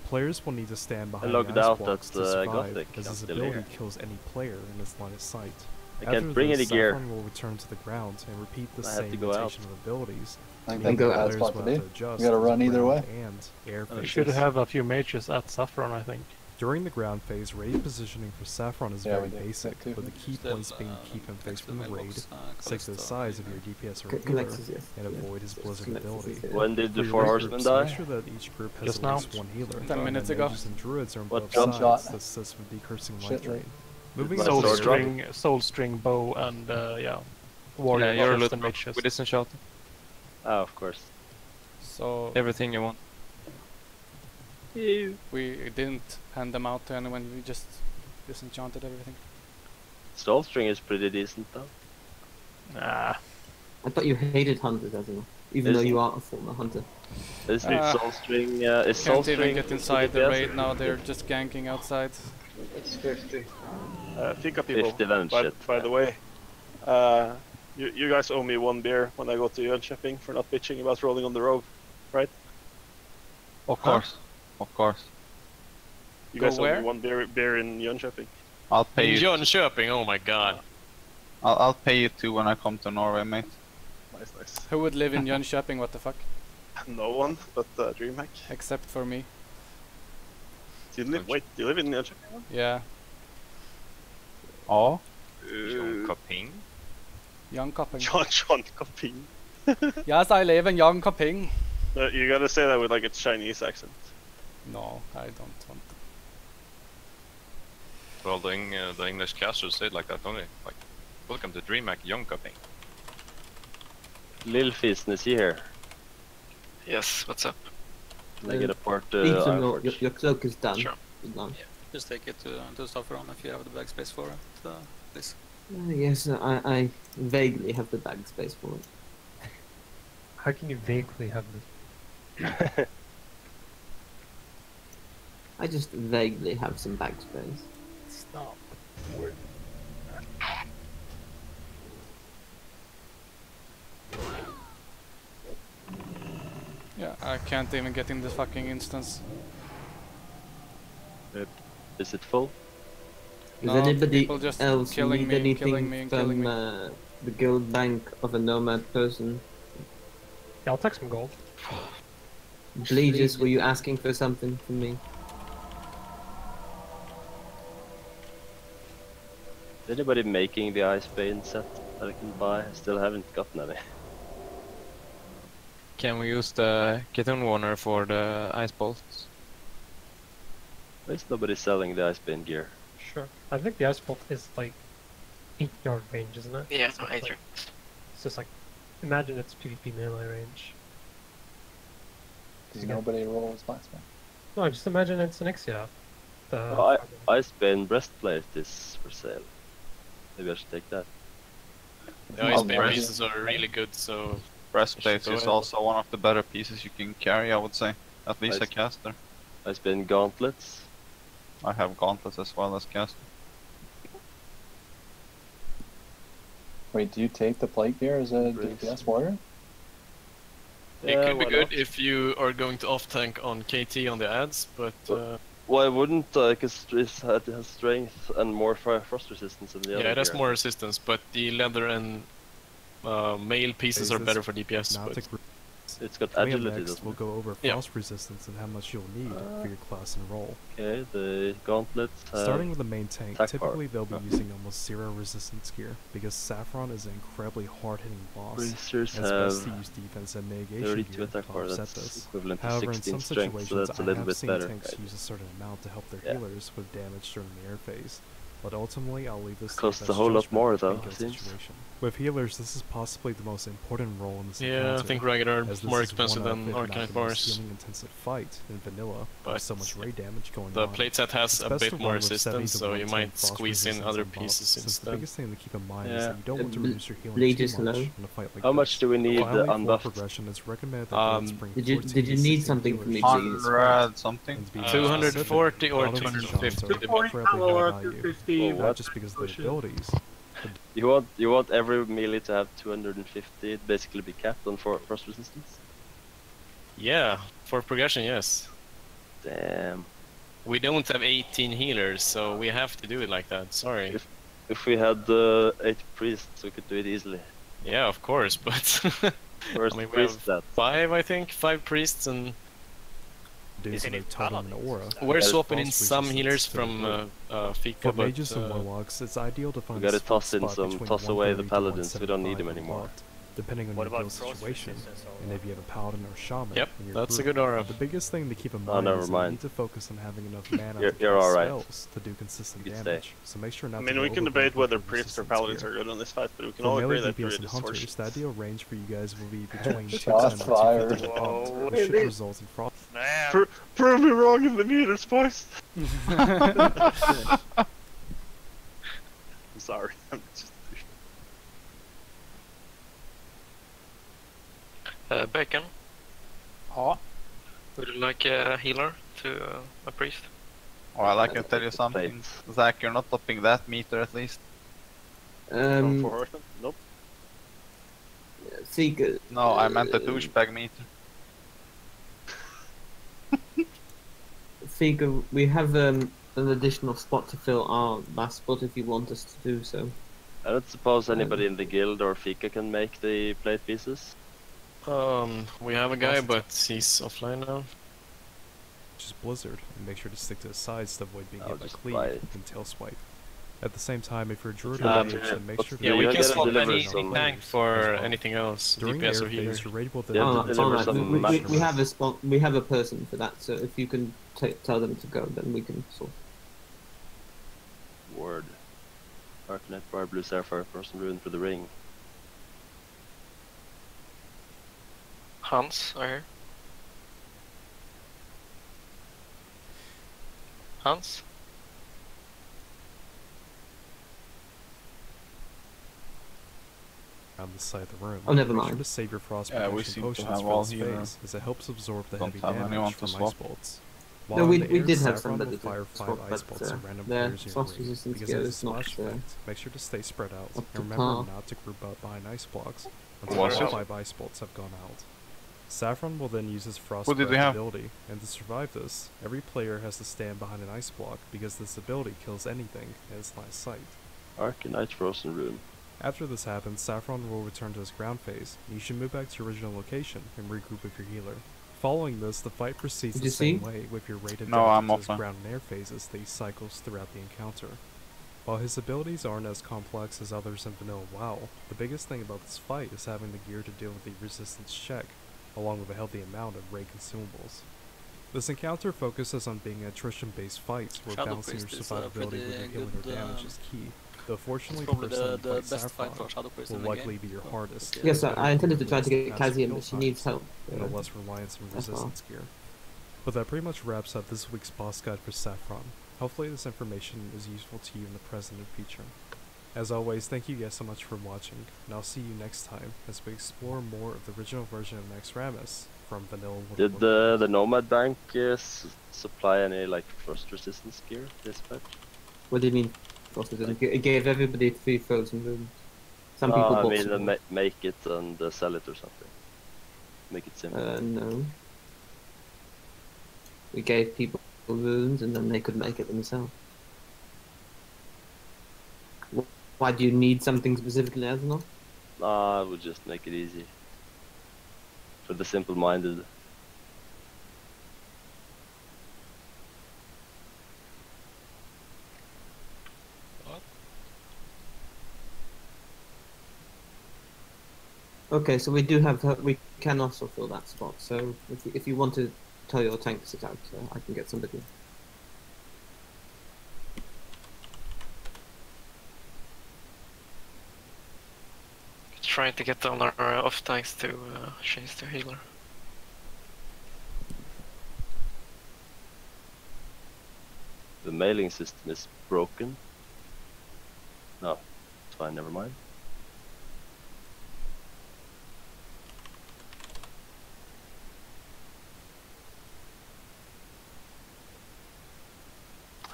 Players will need to stand behind logged the ice out blocks at, to survive, Gothic. as I'm his still ability here. kills any player in his line of sight. I After can't bring this, any gear. Saffron will return to the ground and repeat the I have same to go out. rotation of abilities. I think meaning that's a players bad spot will to have be. adjust You gotta as run either ground way. And air You phases. should have a few mages at Saffron, I think. During the ground phase, raid positioning for Saffron is Yeah, very we do. basic, That too. with the key Still, points being keep him face from the raid, stick to Callisto, the size of your DPS or healer, Connexus, yes. and avoid his blizzard Connexus ability. is here. When did the For your 4 raid horsemen groups, die? Make sure that each group has Just at now. least one healer. 10 minutes and ago. mages and druids are on What both jump sides shot? that assists with decreasing Shit, life drain. right. Moving My on Soul sword to drop. string bow, and yeah, warrior Yeah, you're a chest little and mages. with this shot. Ah, of course. So Everything you want. we didn't hand them out to anyone. We just disenchanted everything. Soul string is pretty decent though. Nah, I thought you hated hunters, as well, even though you are a former hunter. Is Soul String? Is Soul Can't String even get inside the raid now. They're just ganking outside. It's 50. Fika people. 50 land shit. By the way, you guys owe me 1 beer when I go to Jönköping for not bitching about rolling on the road, right? Of course, of course. You Go guys owe where? me 1 beer in Jönköping. I'll pay you. Jönköping, oh my god. I'll pay you 2 when I come to Norway, mate. Nice, nice. Who would live in Jönköping? What the fuck? No one but DreamHack. Except for me. Do you live in Jönköping? Yeah. Oh. Jönköping? Jönköping. Jönköping. Yes, I live in Jönköping. You gotta say that with like a Chinese accent. No, I don't want to. Well, the English casters say it like that, don't they? Like, welcome to DreamHack Jönköping. Lil Fisten, is he here? Yes, what's up? Can I get a port? Ethan, your cloak is done. Sure. It's done. Yeah, just take it to Saffron if you have the bag space for it, please. Yes, I vaguely have the bag space for it. How can you vaguely have this? I just vaguely have some bag space. Stop. Yeah, I can't even get in the fucking instance. Is it full? Does No, anybody people just else killing need me, anything killing me, killing from the guild bank of a nomad person? Yeah, I'll take some gold. Bleeders, were you asking for something from me? Is anybody making the Ice Bane set that I can buy? I still haven't gotten any. Can we use the Ketone Warner for the ice bolts? Why is nobody selling the Ice Bane gear? Sure. I think the ice bolt is like 8-yard range, isn't it? Yeah, So no, 8 like, it's just like, imagine it's PvP melee range. Does nobody roll his blacksmith? No, just imagine it's an Ixia. Ice Bane breastplate is for sale. Maybe I should take that. The ice bane pieces are really good, so... Breastplates is also one of the better pieces you can carry, I would say. At least a caster. Ice Bane gauntlets. I have gauntlets as well as caster. Wait, do you take the plate gear as a DPS warrior? It could be good if you are going to off-tank on KT on the ads, but... Why wouldn't I? Because it has strength and more frost resistance than the other Yeah, it has gear. more resistance, but the leather and mail pieces are better for DPS. But... It's got Coming up agility, next, doesn't we'll it? go over frost resistance and how much you'll need for your class and role. Okay, the gauntlets. Starting with the main tank, attack typically power. they'll be using almost zero resistance gear because Saffron is an incredibly hard-hitting boss. Bracers and it's best to have use defense and mitigation 32 gear attack to power, offset that's this. equivalent to However, in 16 some strength, so situations, that's a I little have bit seen better. tanks use a certain amount to help their Yeah. healers with damage during the air phase. But ultimately, I'll leave this to Costs the a best whole lot judgment more, of the though, guild it seems. situation. With healers, this is possibly the most important role in this Yeah, I encounter, think ragged are as this more is expensive one of, than if not Arcanite the most bars. healing-intensive fight in vanilla, But with so much raid damage going the on. playset has It's a best bit to more run with 70 resistance, to so you 110 might frost squeeze in resistance other on buffs, pieces since the instead. biggest thing to keep in mind is Yeah. that you don't want to reduce your healing Bleed too is much low. in a fight like How this. much do we need Finally, for unbuffed? progression, it's recommended that guilds bring Did you 14 to need 16 something from me, healers please? to this fight. 100 something. And to be 240 or specific, paladins and 250 shamans are incredibly high value, not just because of their abilities. You want every melee to have 250, it basically be capped on frost resistance? Yeah, for progression, yes. Damn. We don't have 18 healers, so we have to do it like that. Sorry. If we had 8 priests, we could do it easily. Yeah, of course, but Where's I mean, the we priest have at? 5, I think, 5 priests, and Dudes with a totem and aura. we're There's swapping in frost some resistance healers to the from group. FIKA, For but mages and warlocks, it's ideal to find We gotta a sweet toss in spot some, between toss away the 130 to paladins, we don't need them 175 anymore. unlocked, depending on What your about guild frost situation, resistance or and if you have a paladin or shaman Yep, in your that's a group. good aura. The biggest thing to keep in Oh, mind never is that you mind. need to focus on having enough mana You're- to you're cast alright. spells to do consistent You can damage, stay. so make sure not I to mean, go we can overboard debate with whether your priests or resistance paladins gear. are good on this fight, but we can For all agree melee that DPS Druid and is hunters, horseshit. the ideal range for you guys will be between 210 Shots and 250 fired. unlocked, Whoa. which should result in frost. Prove me wrong in the meters, boys! I'm sorry, I'm just... Bacon. Ja. Would you like a healer to a priest? Well, I can tell you something. Zach, you're not topping that meter at least. From for Horsemen? Nope. Fika. No, I meant the douchebag meter. Fika, we have an additional spot to fill our last spot if you want us to do so. I don't suppose anybody in the guild or Fika can make the plate pieces. We have a guy, but he's offline now. Just Blizzard, and make sure to stick to the sides to avoid being I'll hit by just cleave buy it. and tail swipe. At the same time, if you're a druid or Um, mage, then make sure to Yeah, we you can gotta swap deliver any some- tank for anything else, During DPS the or air healer. phase, you're able to Yeah, Alright, deliver alright. some We max. have a spot. We have a person for that. So if you can tell them to go, then we can sort. Word. Arcanet Bar, Blue Sapphire, Frozen Rune for the ring. Hans, are here. Hans? around the side of the room. Oh, never Make sure mind. to save your frost Yeah, we protection seem to potions have for all this healer. phase, as it helps absorb the Don't heavy have anyone damage to from swap. ice bolts. No, While we- in the we air, did have Saffron somebody will to fire swap, 5 ice but, bolts at random their players in frost your ring, resistance because gear as a is not, splash effect, make sure to stay spread out, up and to remember par. not to group up behind ice blocks until Was all it? 5 ice bolts have gone out. Saffron will then use his frost What did we breath have? ability, and to survive this, every player has to stand behind an ice block because this ability kills anything in its line of sight. Arcanite Frozen Rune. After this happens, Saffron will return to his ground phase, and you should move back to your original location and regroup with your healer. Following this, the fight proceeds Did the you same see? way, with your rated No, down I'm to his offline. ground and air phases that he cycles throughout the encounter. While his abilities aren't as complex as others in vanilla WoW, the biggest thing about this fight is having the gear to deal with the resistance check, along with a healthy amount of raid consumables. This encounter focuses on being an attrition-based fight, where Shadow balancing your Priest is a survivability with your pretty healing or good, damage is key. Though fortunately, probably the person the who fights best fight Saffron for Shadow Priest will in the likely game. be your hardest. Yes, Better I intended gear to try to for get faster Kazian, kill but she needs times, help. and Yeah. a less reliance on That's all. resistance gear. But that pretty much wraps up this week's boss guide for Saffron. Hopefully this information is useful to you in the present and future. As always, thank you guys so much for watching, and I'll see you next time as we explore more of the original version of Max Ramus from Vanilla World of Did the Nomad bank supply any like frost resistance gear this patch? What do you mean? Frost resistance? It gave everybody 3 frozen rooms. Some people I bought mean, some. make it and sell it or something. Make it simple. No. We gave people runes and then they could make it themselves. Why do you need something specifically, I don't know? I would just make it easy. For the simple-minded. Okay, so we do have, we can also fill that spot, so if you want to tell your tank to sit out, I can get somebody. Trying to get down our off tanks to change to healer. The mailing system is broken. No, it's fine, never mind.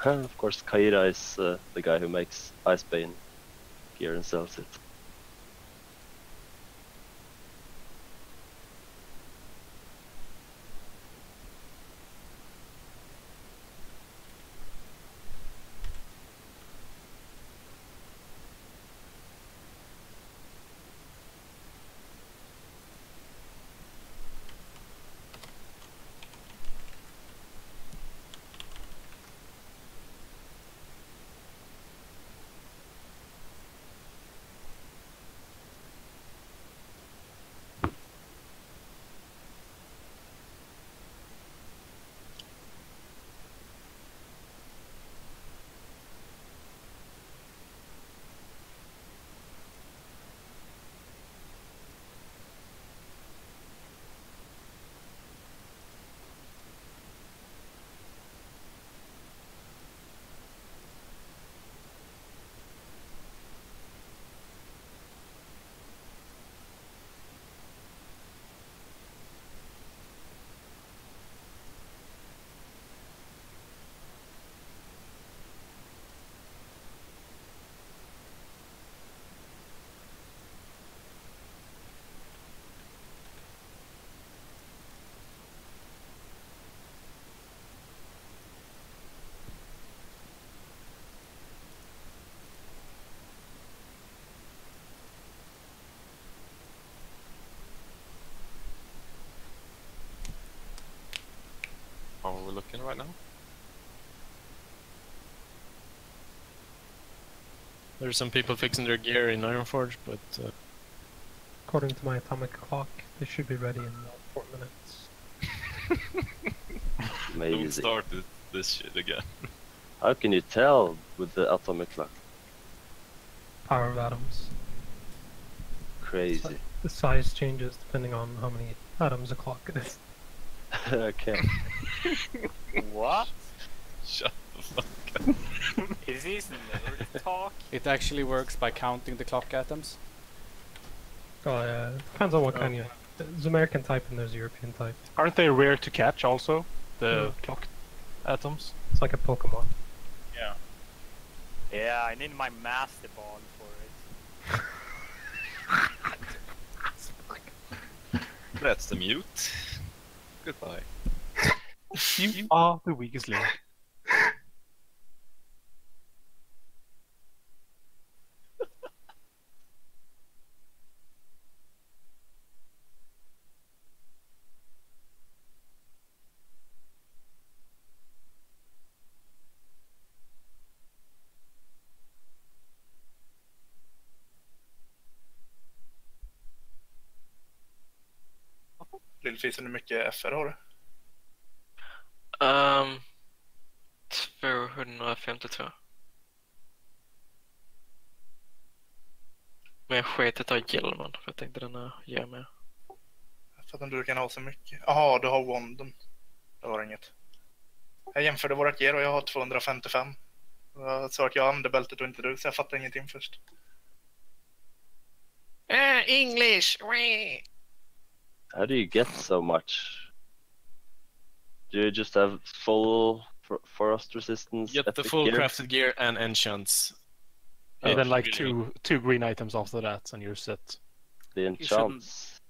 Of course, Kaira is the guy who makes Icebane gear and sells it. working right now? There's some people fixing their gear in Ironforge, but According to my atomic clock, they should be ready in 4 minutes. Don't Amazing. start this shit again. How can you tell with the atomic clock? Power of atoms. Crazy. The size changes depending on how many atoms a clock it is. Okay. What? Shut the fuck up. Is this nerd talk? It actually works by counting the clock atoms. Oh yeah, it depends on what kind you. There's American type and there's European type. Aren't they rare to catch also? The clock atoms? It's like a Pokemon. Yeah. Yeah, I need my master ball for it. That's the mute. Goodbye. You are the weakest link. Lillfisen, hur mycket FR har du? 252. Men jag sket att ta hjälmen för jag tänkte den ger mig. Jag fattar inte hur du kan ha så mycket. Jaha, du har wonden. Det var inget. Jag jämförde vårat gear och jag har 255. Jag sa att jag använde bältet och inte du, så jag fattar ingenting först. English! How do you get so much? Do you just have full frost resistance? get the epic full gear? crafted gear and enchants. And then like really- two green items after that, and you're set. The enchants.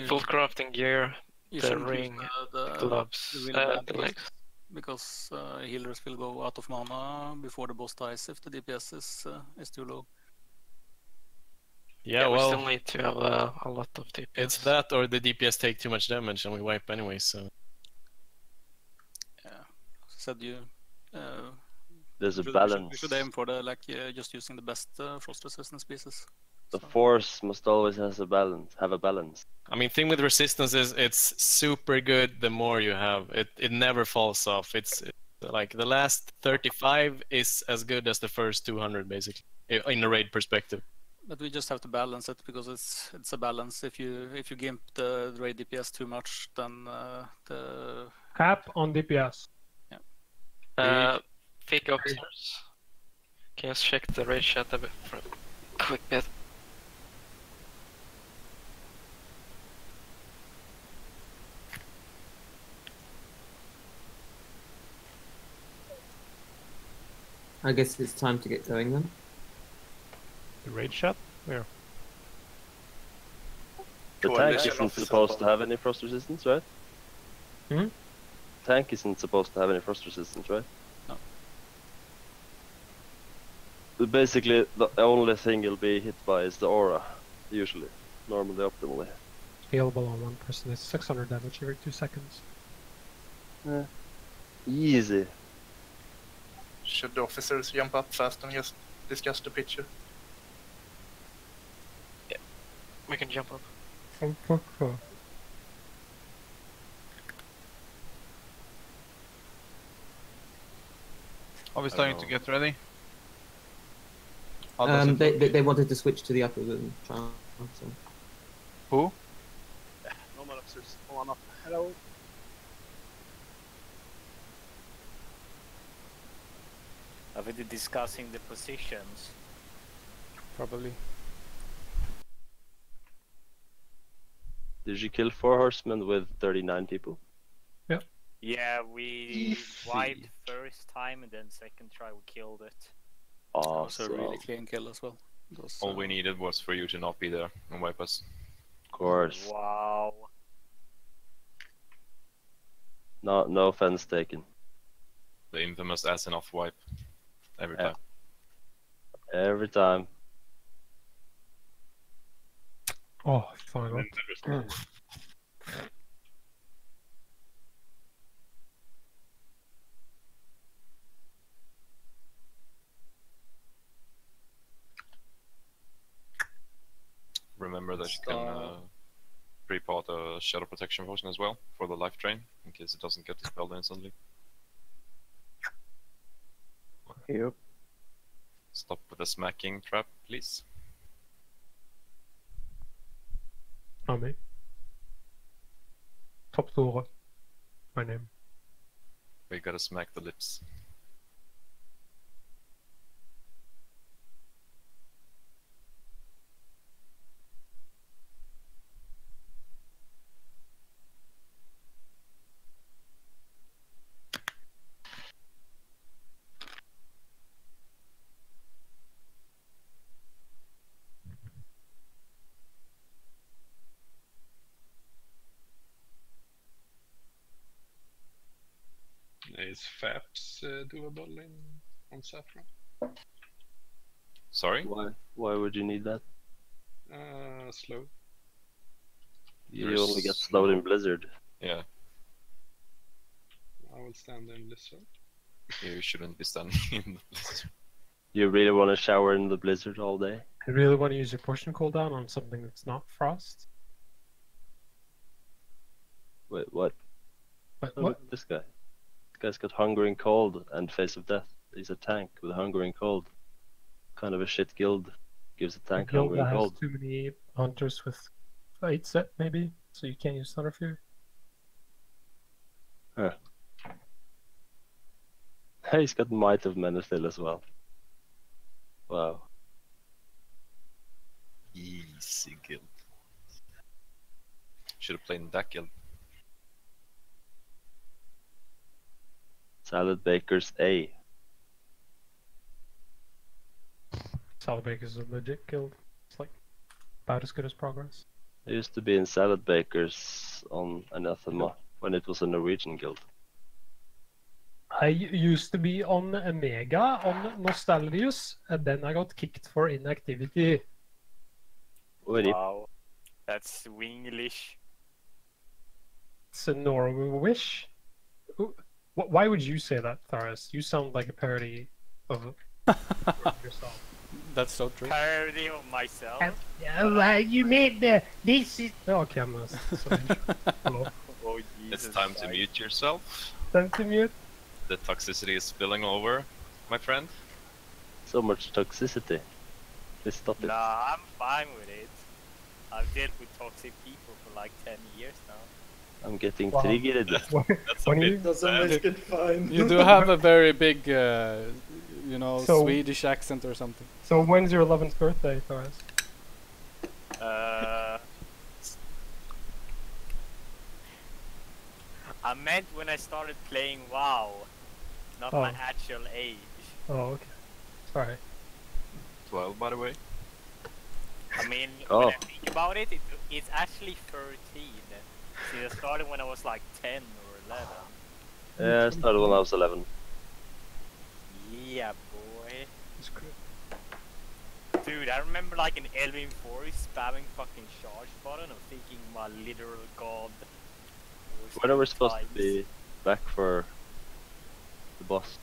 Full crafting gear, You the shouldn't ring, use the gloves, really bad the builds, legs. because healers will go out of mana before the boss dies if the DPS is too low. Yeah, we well, still need to have a lot of DPS. it's that or the DPS take too much damage and we wipe anyway, so... Yeah, as I said, you. There's a we balance. should aim for the just using the best frost resistance pieces. The force must always have a balance. I mean, thing with resistance is it's super good the more you have. It never falls off. It's like the last 35 is as good as the first 200 basically, in a raid perspective. But we just have to balance it because it's a balance. If you gimp the raid DPS too much, then the Cap on DPS. FIKA upstairs. Can you check the raid chat a bit for a quick bit? I guess it's time to get going then. The raid shot? Where? The tank isn't supposed to have any frost resistance, right? Hmm? Tank isn't supposed to have any frost resistance, right? No. But basically, the only thing you'll be hit by is the aura, usually. Normally, optimally. Scalable on one person is 600 damage every 2 seconds. Easy. Should the officers jump up fast and just discuss the picture? Yeah, we can jump up. Are we starting to get ready? They wanted to switch to the upper room. So. Who? Nomad upstairs. Come on up. Hello. Are we discussing the positions? Probably. Did you kill 4 horsemen with 39 people? Yep. Yeah, we wiped first time and then second try we killed it. Also a really clean kill as well. Those, All we needed was for you to not be there and wipe us. Of course. Wow. No offense taken. The infamous as enough wipe. Every time. Every time. Oh, finally. remember that you can pre-pot a shadow protection potion as well for the life drain in case it doesn't get dispelled instantly. Yep. Stop with the smacking trap, please. Not me. Top Tore. My name. We gotta smack the lips. Is FAPS doable on Saffron? Sorry? Why would you need that? Slow. You only get slowed in Blizzard. Yeah. I will stand in Blizzard. You shouldn't be standing in the Blizzard. You really want to shower in the Blizzard all day? You really want to use your potion cooldown on something that's not frost? Wait, what? But Oh, what? look at this guy. This guy's got Hunger and Cold and Face of Death. He's a tank with Hunger and Cold. Kind of a shit guild. Gives a tank A guild Hunger that and has Cold. too many hunters with 8 set, maybe, so you can't use Thunder Fury. Huh. Hey, he's got Might of Menethil as well. Wow. Easy guild. Should have played in that guild. Salad Bakers A. Salad Bakers is a legit guild. It's like about as good as Progress. I used to be in Salad Bakers on Anathema when it was a Norwegian guild. I used to be on Omega on Nostalgius, and then I got kicked for inactivity. Wow, that's Winglish. It's a Norwish. Why would you say that, Tharis? You sound like a parody of yourself. That's so true. Parody of myself. You made this is. Oh, okay, I'm Hello. Oh, It's time to mute yourself. Time to mute. The toxicity is spilling over, my friend. So much toxicity. Please stop it. Nah, I'm fine with it. I've dealt with toxic people for like 10 years now. I'm getting triggered. That's a bit Doesn't make it fine. You do have a very big, you know, So- Swedish accent or something. So when's your 11th birthday, Tharis? I meant when I started playing WoW, not my Oh. actual age. Oh, okay. Sorry. 12, by the way. I mean, Oh. when I think about it, it's actually 13. See, I started when I was like 10 or 11. Yeah, I started when I was 11. Yeah, boy. That's good. Dude, I remember like in Elvin 4 spamming fucking charge button of thinking my literal god. When are we supposed to be back for the boss?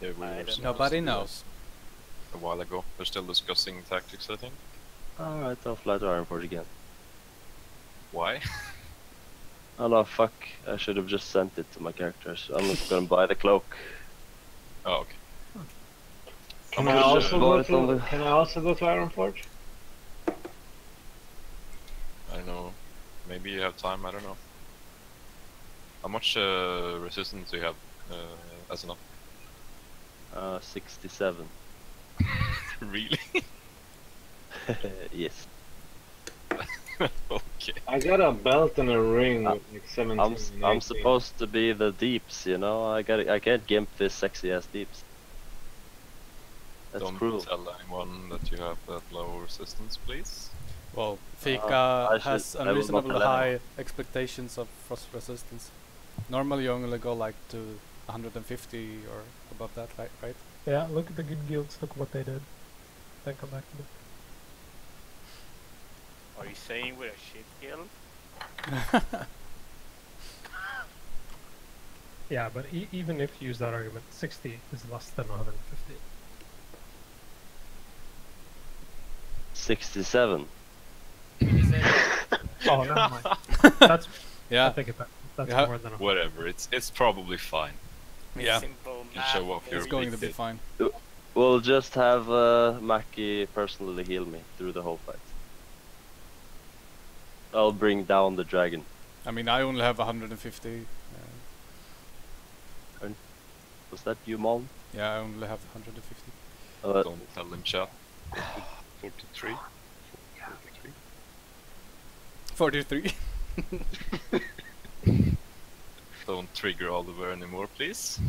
Yeah, we were supposed Nobody to do knows. that a while ago. They're still discussing tactics, I think. Alright, I'll fly to Ironforge again. Why? Oh no, fuck. I should have just sent it to my characters. I'm not gonna buy the cloak. Oh, okay. Can I also go to Ironforge? I don't know. Maybe you have time, I don't know. How much resistance do you have as an up? 67. Really? Yes. Okay. I got a belt and a ring with like 17. I'm 18. supposed to be the deeps, you know. I can't gimp this sexy ass deeps. That's Don't cruel. tell anyone that you have that low resistance, please. Well, FIKA I has should- I will not unreasonably allow. high expectations of frost resistance. Normally you only go like to 150 or above that, right? Yeah, look at the good guilds. Look what they did. Then come back to it. Are you saying we're a shit guild? Yeah, but even if you use that argument, 60 is less than 150. 67. Oh, never mind. That's Yeah. I think that's Yeah. more than a Whatever, it's probably fine. Yeah. Simple You can show off your It's going to big be dick. fine. We'll just have Mackie personally heal me through the whole fight. I'll bring down the dragon. I mean, I only have 150. Was that you, Malm? Yeah, I only have 150. Don't tell him chat. 43. 43. Don't trigger Oliver anymore, please.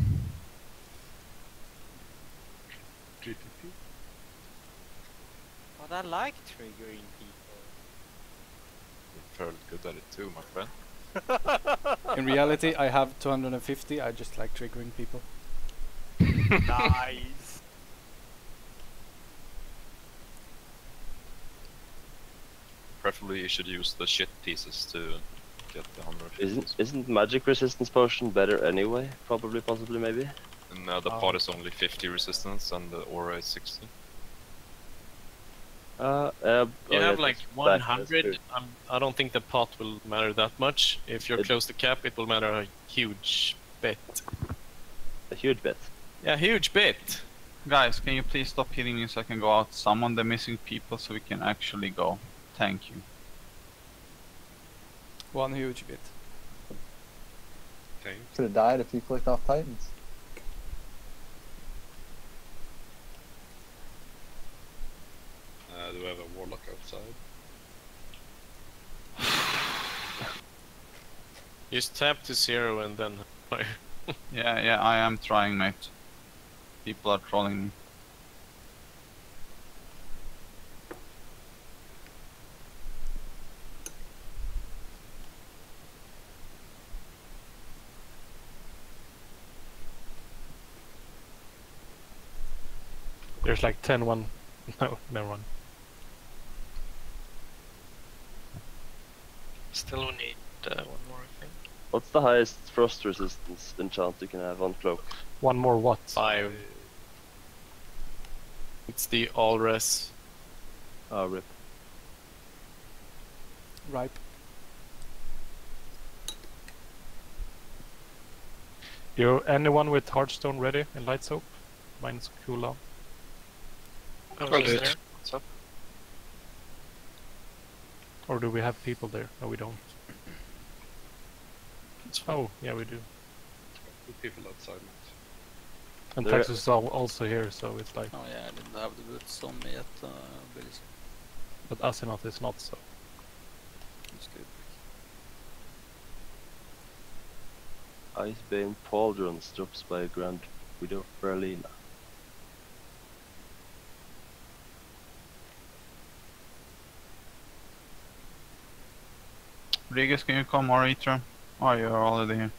But I like triggering people. You're fairly good at it too, my friend. In reality, I have 250. I just like triggering people. Nice. Preferably you should use the shit pieces to get the 150. Isn't magic resistance potion better anyway? Probably, possibly, maybe. And the pot is only 50 resistance and the aura is 60. You have like that's 100. true. I don't think the pot will matter that much. If you're close to cap, it will matter a huge bit. A huge bit. Yeah, huge bit. Guys, can you please stop hitting me so I can go out, summon the missing people so we can actually go? Thank you. One huge bit. Okay. Could have died if you clicked off Titans. Do we have a warlock outside? Just tap to 0 and then fire. Yeah, I am trying, mate. People are trolling me. There's like 10-1. No, never mind. Still we need one more, I think. What's the highest frost resistance enchant you can have on cloak? One more what? 5. It's the all res. Ah, rip. Ripe. You anyone with Hearthstone ready in light soap? Mine's cooldown. What's up? Or do we have people there? No, we don't. Oh, yeah, we do. People outside. And There- Texas is also here, so it's like. Oh yeah, I didn't have the boots on me yet, Billy. But Asinoth is not so. That's good. Icebane Pauldrons drops by a Grand Widow Berlina. Rigas, can you come or Eater? Oh, you're already here.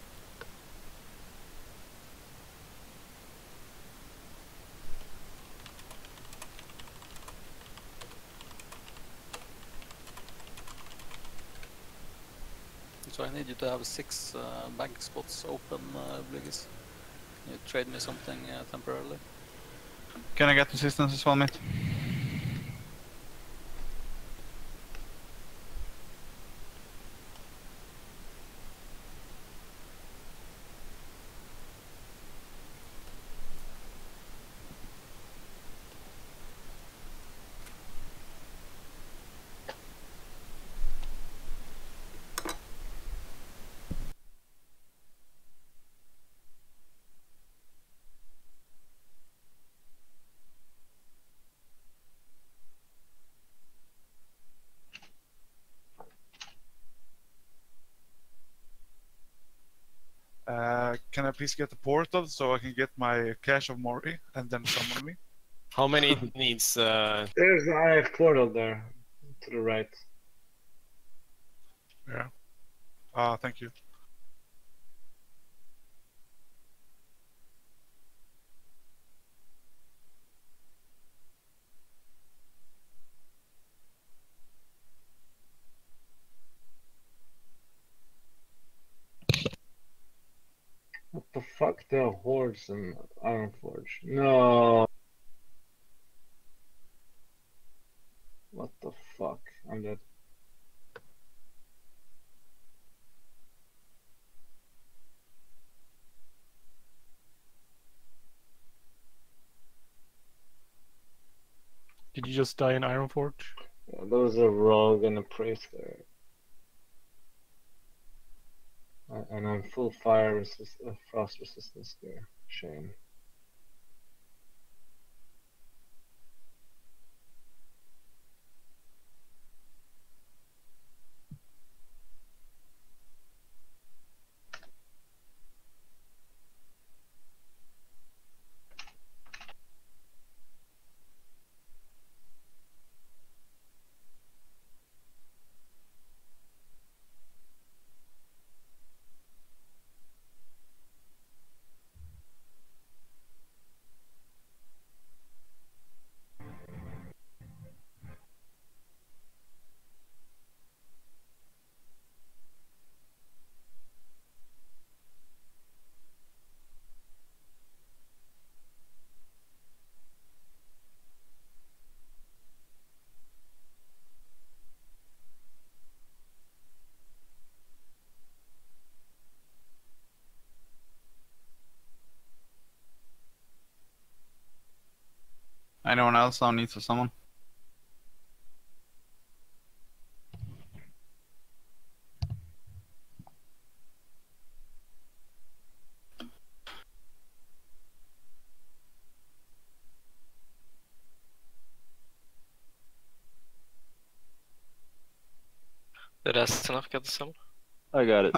So I need you to have 6 bank spots open, Bliggis. Can you trade me something temporarily? Can I get assistance as well, mate? Can I please get the portal so I can get my cache of Mori and then summon me? How many needs? There's an IF portal there, to the right. Yeah. Thank you. What the fuck? There are hordes in Ironforge. No. What the fuck? I'm dead. Did you just die in Ironforge? Yeah, there was a rogue and a priest there. And I'm full frost resistance there. Shame. Anyone else now needs a summon? Did Astonov get the summon? I got it.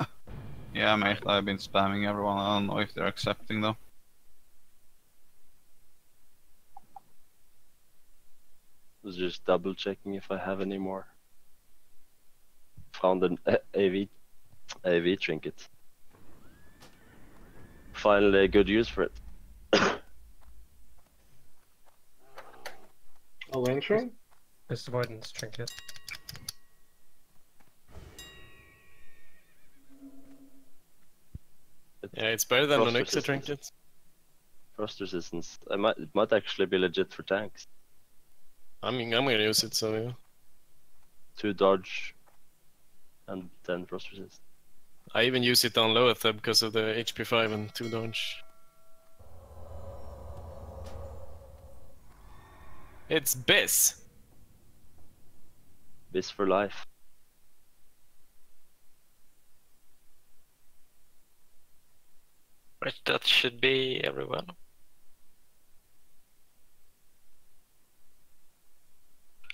Yeah, mate, I've been spamming everyone. I don't know if they're accepting though. Was just double checking if I have any more. Found an AV trinket. Finally a good use for it. A wind train? It's avoidance trinket. Yeah, it's better than Frost Onyxa resistance. trinket. Frost resistance. It might actually be legit for tanks. I mean, I'm gonna use it, so yeah. 2 dodge and 10 frost resist. I even use it on Loatheb because of the HP 5 and 2 dodge. It's Biz. Biz for life. Right, that should be everyone.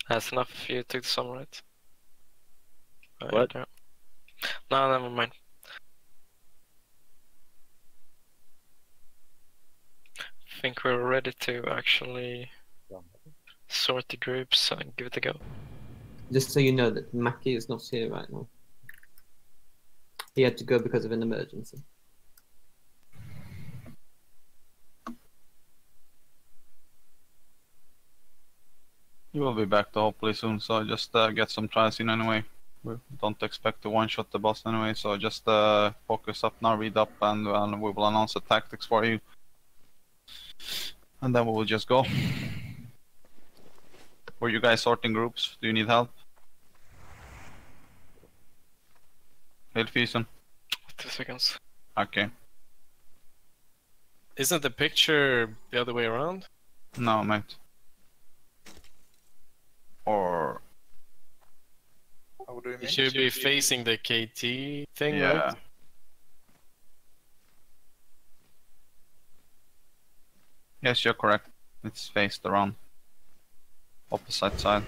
That's enough if you took the summon, right? What? Yeah. No, never mind. I think we're ready to actually sort the groups and give it a go. Just so you know that Mackie is not here right now. He had to go because of an emergency. You will be back to hopefully soon, so just get some tries in anyway. We don't expect to one-shot the boss anyway, so just focus up now, read up, and we will announce the tactics for you. And then we will just go. Were you guys sorting groups? Do you need help? Hilfisen? 2 seconds. Okay. Isn't the picture the other way around? No, mate. Or... How do you mean? It should be facing the KT thing, yeah. right? Yes, you're correct. It's faced around. Opposite side.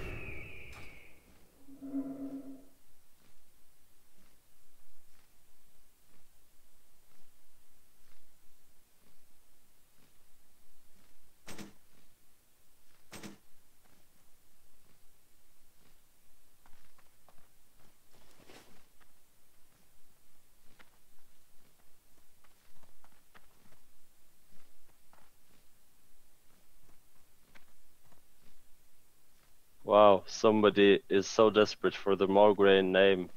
Wow, somebody is so desperate for the Morgraine name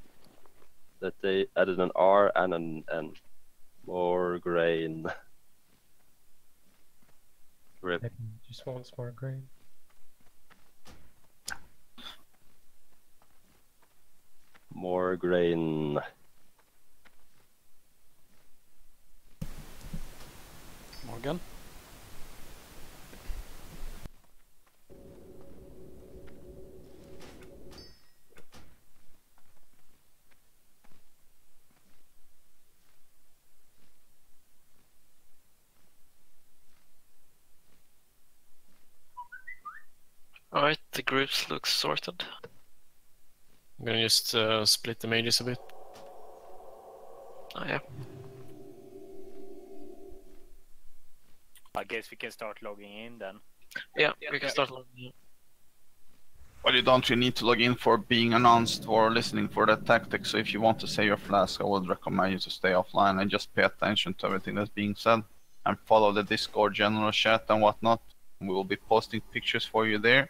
that they added an R and an N. Morgraine. Rip. Just wants more grain. Morgraine. Morgan? Alright, the groups look sorted. I'm gonna just split the mages a bit. Oh yeah. I guess we can start logging in then. Yeah, we can start logging in. Well, you don't really need to log in for being announced or listening for that tactic, so if you want to say your flask, I would recommend you to stay offline and just pay attention to everything that's being said and follow the Discord general chat and whatnot. We will be posting pictures for you there,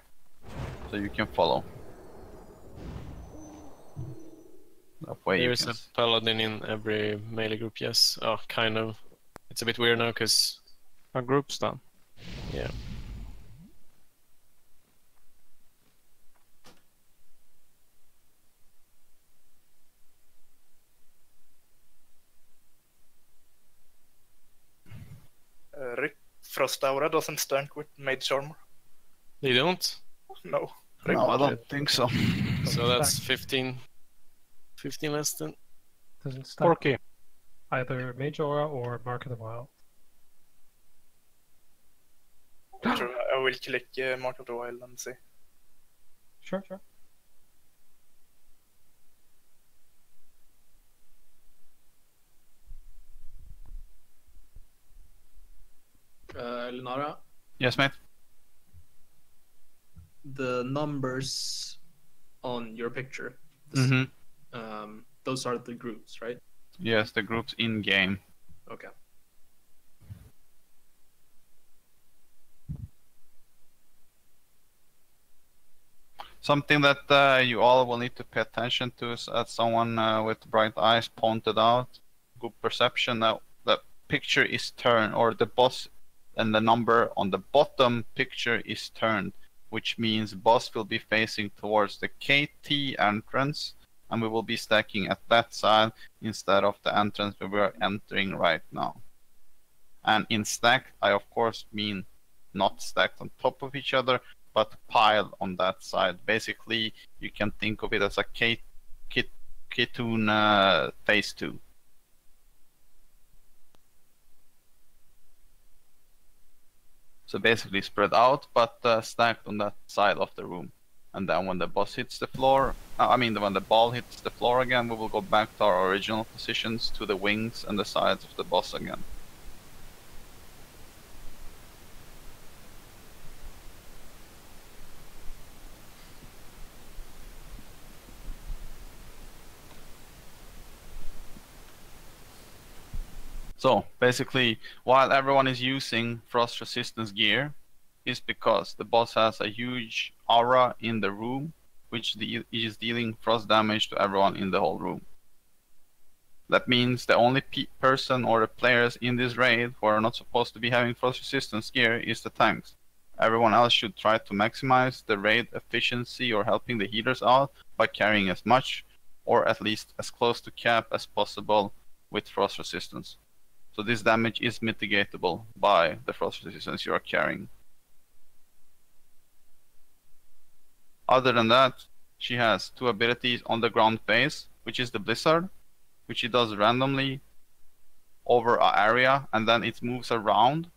so you can follow. That way There's you a can... paladin in every melee group, yes. Oh, kind of. It's a bit weird now, because... Our group's done. Yeah. Rick, Frost Aura doesn't stand with Mage Armor. They don't? No. No, I don't think so. So that's 15 less than. Doesn't stack. Porky. Either Mage Aura or Mark of the Wild. I will click Mark of the Wild and see. Sure, sure. Lunara, Yes, mate. the numbers on your picture, those are the groups, right? Yes, the groups in game. Okay. Something that you all will need to pay attention to is, as someone with bright eyes pointed out, good perception, that the picture is turned, or the boss and the number on the bottom picture is turned, which means boss will be facing towards the KT entrance, and we will be stacking at that side instead of the entrance where we are entering right now. And in stack, I of course mean not stacked on top of each other, but piled on that side. Basically, you can think of it as a K-Toon phase 2. So basically spread out, but stacked on that side of the room. And then when the boss hits the floor, when the ball hits the floor again, we will go back to our original positions, to the wings and the sides of the boss again. So basically, while everyone is using frost resistance gear, is because the boss has a huge aura in the room, which is dealing frost damage to everyone in the whole room. That means the only person or the players in this raid who are not supposed to be having frost resistance gear is the tanks. Everyone else should try to maximize the raid efficiency or helping the healers out by carrying as much, or at least as close to cap as possible with frost resistance. So this damage is mitigatable by the frost resistance you are carrying. Other than that, she has 2 abilities on the ground phase, which is the Blizzard, which she does randomly over an area, and then it moves around.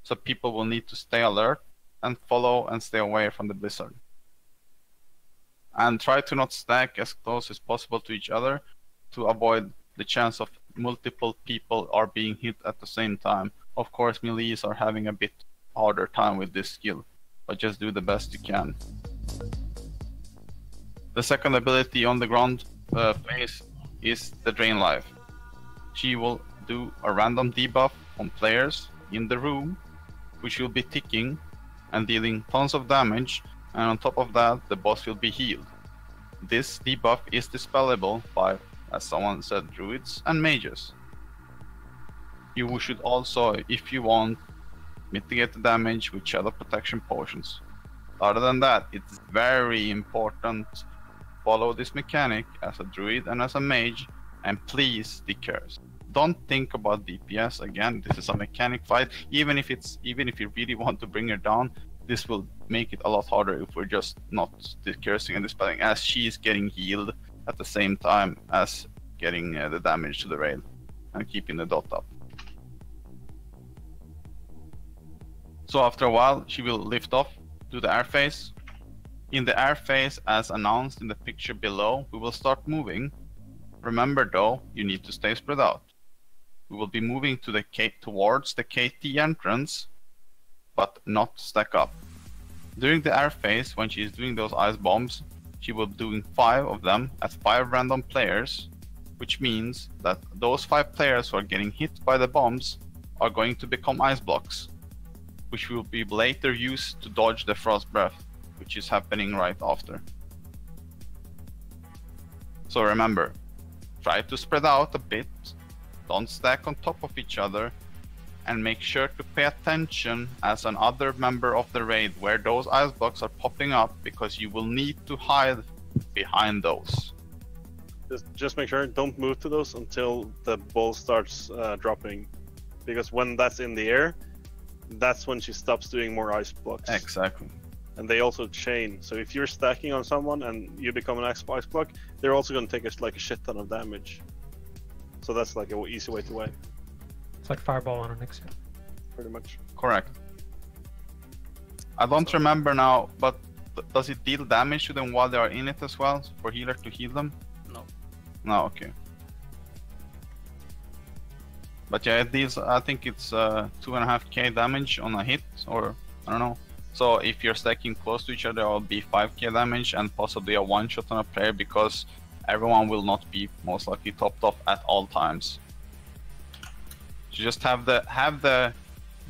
So people will need to stay alert and follow and stay away from the Blizzard. And try to not stack as close as possible to each other to avoid the chance of multiple people are being hit at the same time. Of course, melees are having a bit harder time with this skill, but just do the best you can. The second ability on the ground phase is the Drain Life. She will do a random debuff on players in the room, which will be ticking and dealing tons of damage, and on top of that, the boss will be healed. This debuff is dispellable by, as someone said, druids and mages. You should also, if you want, mitigate the damage with shadow protection potions. Other than that, it's very important to follow this mechanic as a druid and as a mage, and please decurse. Don't think about DPS again. This is a mechanic fight. Even if you really want to bring her down, this will make it a lot harder if we're just not decursing and dispelling, as she is getting healed at the same time as getting the damage to the rail and keeping the dot up. So after a while, she will lift off do the air phase. In the air phase, as announced in the picture below, we will start moving. Remember though, you need to stay spread out. We will be moving to towards the KT entrance, but not stack up. During the air phase, when she is doing those ice bombs, she will be doing 5 of them at 5 random players, which means that those 5 players who are getting hit by the bombs are going to become ice blocks, which will be later used to dodge the frost breath, which is happening right after. So remember, try to spread out a bit, don't stack on top of each other, and make sure to pay attention as another member of the raid where those ice blocks are popping up, because you will need to hide behind those. Just make sure don't move to those until the ball starts dropping, because when that's in the air, that's when she stops doing more ice blocks. Exactly. And they also chain, so if you're stacking on someone and you become an ice block, they're also going to take like a shit ton of damage. So that's like an easy way to wipe. It's like Fireball on an Nixie. Pretty much. Correct. I don't remember now, but does it deal damage to them while they are in it as well, for healer to heal them? No. No, okay. But yeah, it deals, I think it's 2.5k damage on a hit, or I don't know. So if you're stacking close to each other, it will be 5k damage and possibly a one-shot on a player, because everyone will not be most likely topped off at all times. You just have the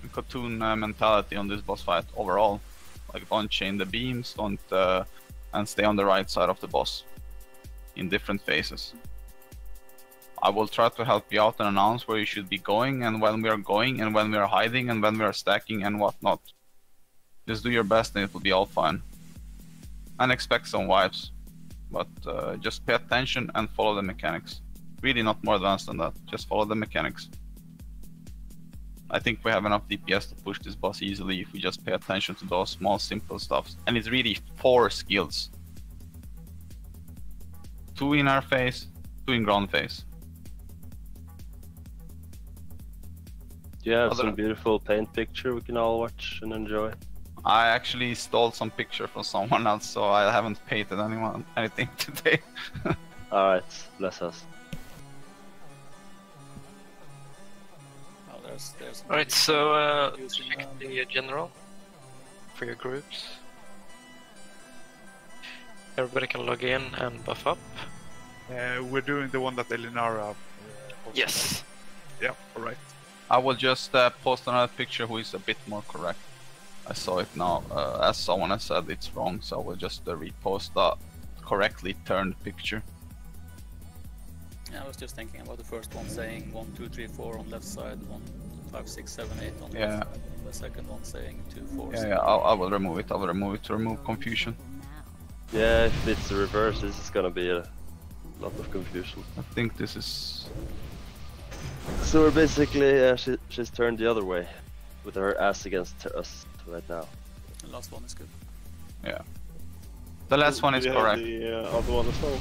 Khotun mentality on this boss fight overall. Like, don't chain the beams, don't and stay on the right side of the boss in different phases. I will try to help you out and announce where you should be going, and when we are going, and when we are hiding, and when we are stacking, and whatnot. Just do your best and it will be all fine. And expect some wipes. But just pay attention and follow the mechanics. Really not more advanced than that, just follow the mechanics. I think we have enough DPS to push this boss easily if we just pay attention to those small simple stuff. And it's really 4 skills. 2 in air phase, 2 in ground phase. Do you have some beautiful paint picture we can all watch and enjoy? I actually stole some picture from someone else, so I haven't painted anything today. Alright, bless us. Oh, there's Alright, so check the general for your groups. Everybody can log in and buff up. We're doing the one that Elinara. Yes. Yeah, alright. I will just post another picture who is a bit more correct. I saw it now, as someone has said it's wrong, so I will just repost the correctly turned picture. Yeah, I was just thinking about the first one saying 1, 2, 3, 4 on left side, 1, 5, 6, 7, 8 on Yeah. left side. The second one saying 2, 4. Yeah, I will remove it. I will remove it to remove confusion. Yeah, if it's the reverse, this is gonna be a lot of confusion. I think this is... So we're basically, she's turned the other way, with her ass against us right now. The last one is good. Yeah. The last one is correct. The other one as well.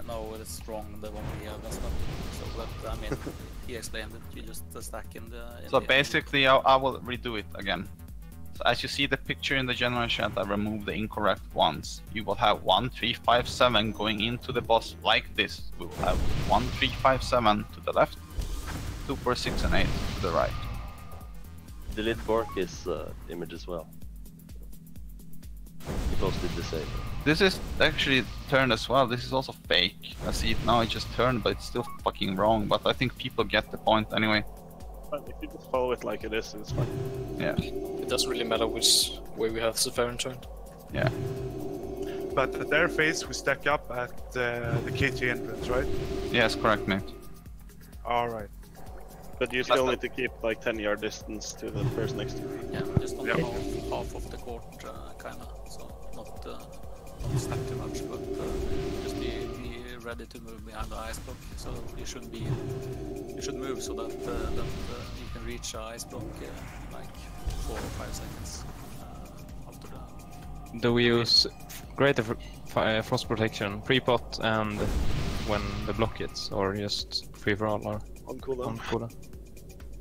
No, it's wrong, the one we have messed up. So, but I mean, he explained it, you just stack in the... So basically, I will redo it again. So as you see the picture in the general chat, I removed the incorrect ones. You will have 1, 3, 5, 7 going into the boss like this. We will have 1, 3, 5, 7 to the left, 2, 4, 6, and 8 to the right. Delete Bork's image as well. He posted the same. This is actually turned as well. This is also fake. I see it now, it just turned, but it's still fucking wrong. But I think people get the point anyway. But if you just follow it like it is, it's fine. Yeah. It doesn't really matter which way we have Zephyrin turned. Yeah. But at their phase, we stack up at the KT entrance, right? Yes, correct, mate. Alright. But you still need to keep like 10-yard distance to the person next to you. Yeah, just on half of the court, kinda. So not stack too much, but just be ready to move behind the ice block. So you should move so that you can reach the ice block like 4 or 5 seconds after the. Do we use greater frost protection pre-pot and when the block hits, or just free for all, or on cooldown?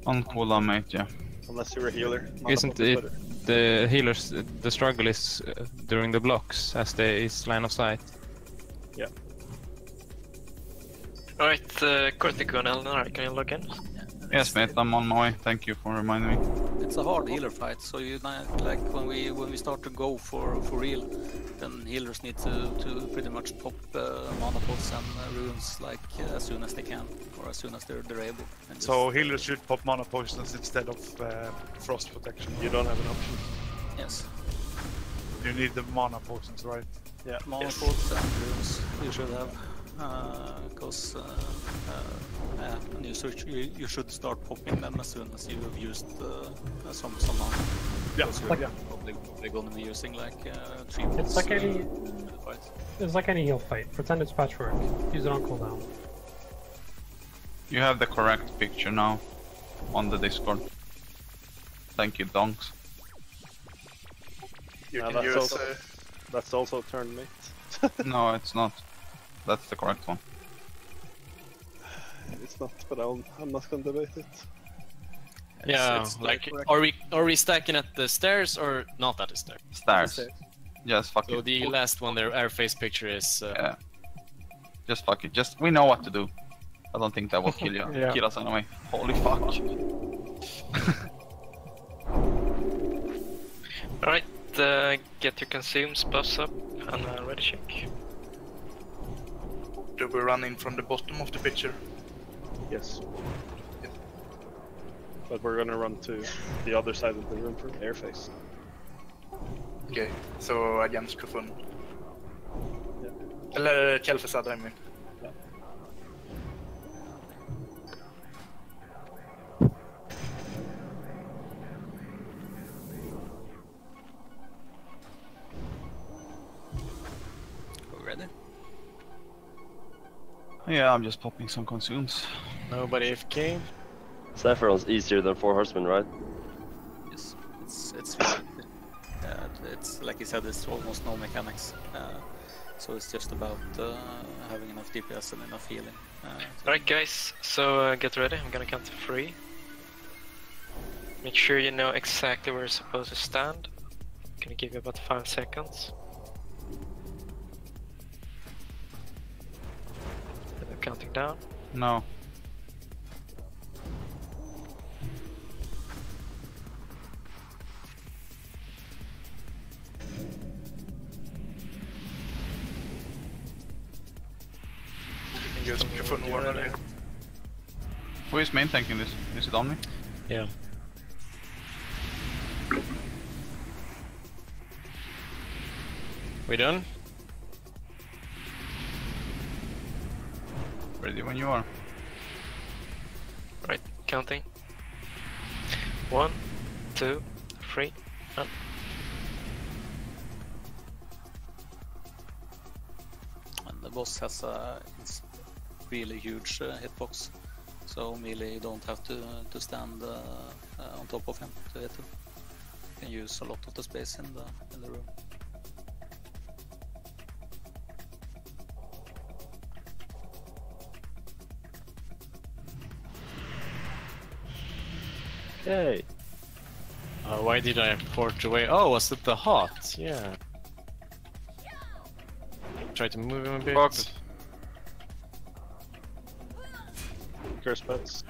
On cooldown, mate, yeah. Unless you're a healer. Isn't it the healers, the struggle is during the blocks as there is line of sight. Yeah. Alright, Cortico and Elnar, can you log in? Yes, mate, I'm on my way. Thank you for reminding me. It's a hard healer fight, so you like when we start to go for real, then healers need to pretty much pop mana pots and runes like as soon as they can, or as soon as they're able. And So healers should pop mana potions instead of frost protection. You don't have an option. Yes. You need the mana potions, right? Yeah. Mana pots and runes you should have, because and you should start popping them as soon as you have used some mana. Yeah. Because you're probably gonna be using like 3 pots. It's like any. in the fight. It's like any heal fight. Pretend it's patchwork. Use it on cooldown. You have the correct picture now on the Discord. Thank you, donks. You Yeah, can use. That's also turn mate. No, it's not. That's the correct one. It's not, but I'm not gonna debate it. Yeah, it's like correct. are we stacking at the stairs or not at the stairs? Stairs. Just fuck So it. the last one there, air face picture is. Yeah. Just fuck it. Just we know what to do. I don't think that will kill you. Yeah. Kill us anyway. Holy fuck. Alright, get your consumes buffs up and ready check. Do we run in from the bottom of the picture? Yes. But we're gonna run to the other side of the room for airface. Okay, so against Kufun. Eller Kelfesad, I mean. Ready? Yeah, I'm just popping some consumes. Nobody AFK. Saffron's easier than 4 Horsemen, right? Yes, it's really, it's like you said, it's almost no mechanics. So it's just about having enough DPS and enough healing. Alright guys, so get ready, I'm gonna count to 3. Make sure you know exactly where you're supposed to stand. I'm gonna give you about 5 seconds. And I'm counting down. No. Just Kufun one earlier. Who is main tanking this? Is it on me? Yeah. We done? Ready when you are. Right, counting. 1, 2, 3, and... And the boss has a really huge hitbox, so melee you don't have to stand on top of him to hit him. You can use a lot of the space in the room. Yay! Why did I port away? Oh, was it the hot? Yeah. Try to move him a bit. Focus. Curse pets.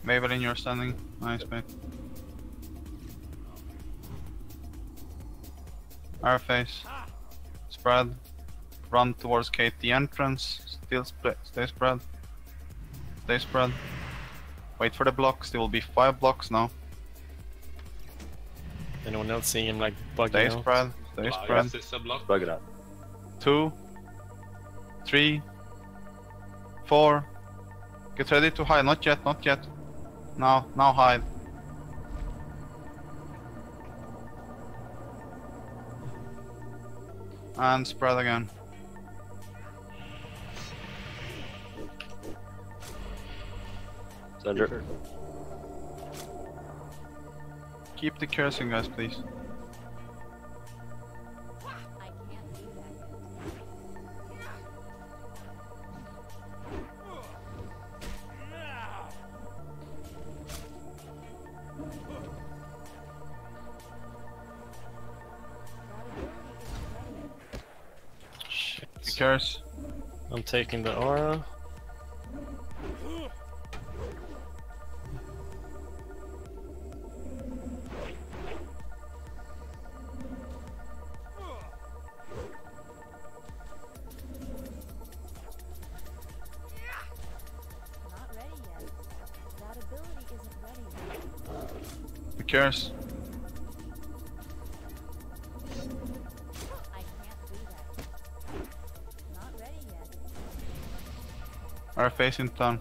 Maven, you're standing. Nice, mate. Airface. Spread. Run towards Kate, the entrance. Still stay spread. Stay spread. Wait for the blocks. There will be 5 blocks now. Anyone else seeing him like bugging Stay out? spread. Stay spread. Bug it out. 2, 3, 4. Get ready to hide. Not yet, not yet. Now hide. And spread again. Sender. Keep the cursing, guys, please. Shit. The curse. I'm taking the aura. The curse. Are facing town.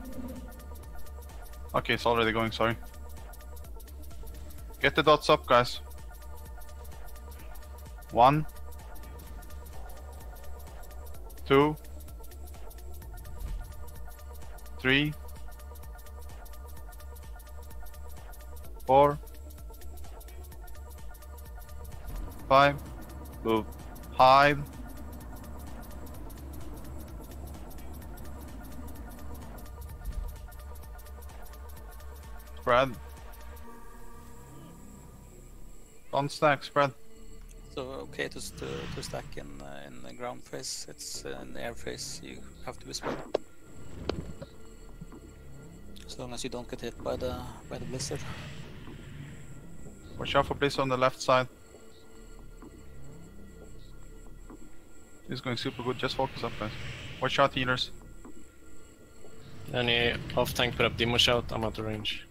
Okay, it's already going, sorry. Get the dots up, guys. 1, 2, 3, 4, 5. Move. Hide. Spread. Don't stack, spread. So okay to stack in the ground phase. It's in the air phase. You have to be spread. As long as you don't get hit by the blizzard. Watch out for blizzard on the left side. He's going super good. Just focus up, guys. Watch out, healers. Any off tank put up demo shout? I'm out of range.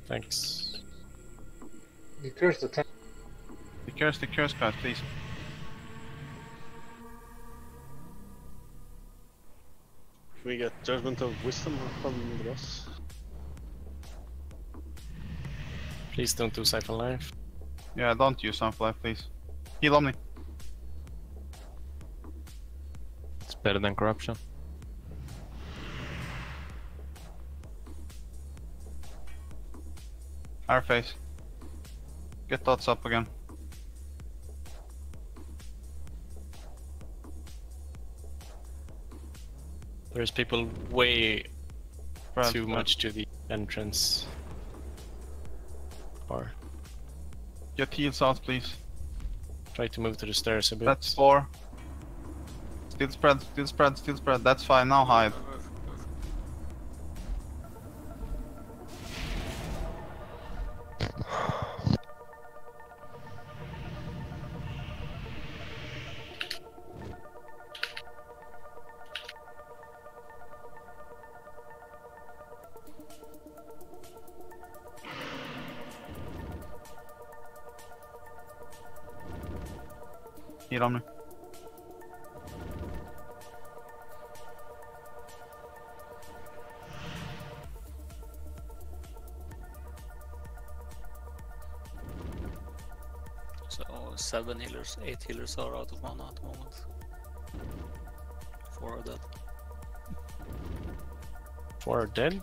Thanks. You curse the tank. The curse, guys, please. Can we get Judgment of Wisdom from the boss? Please don't do Siphon Life. Yeah, don't use Sunfly, please. Heal Omni. It's better than corruption. Our face. Get dots up again. There's people way Spread, too spread. much to the entrance bar. Get heals out, please. Try to move to the stairs a bit. That's 4. Still spread, still spread, still spread. That's fine, now hide. Heal on me. So 7 healers, 8 healers are out of mana at the moment. 4 are dead. 4 are dead?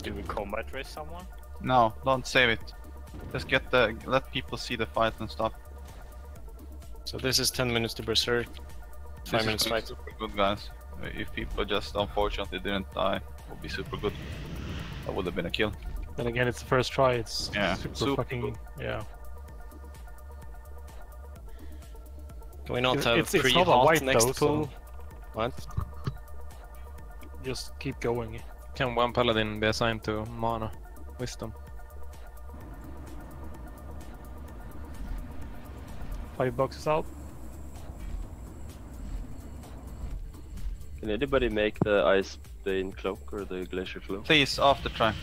Do we combat race someone? No, don't save it. Just let people see the fight and stuff. So this is 10 minutes to berserk. 5 minutes This is fight. super good, guys. If people just unfortunately didn't die, it would be super good. That would have been a kill. Then again, it's the first try. It's Yeah, super super fucking good. yeah. Can we not It's- have it's not a pre-halt white next though, so- pull? What? Just keep going. Can one paladin be assigned to mana wisdom? 5 boxes out. Can anybody make the Ice Bane cloak or the Glacier cloak? Please, after try.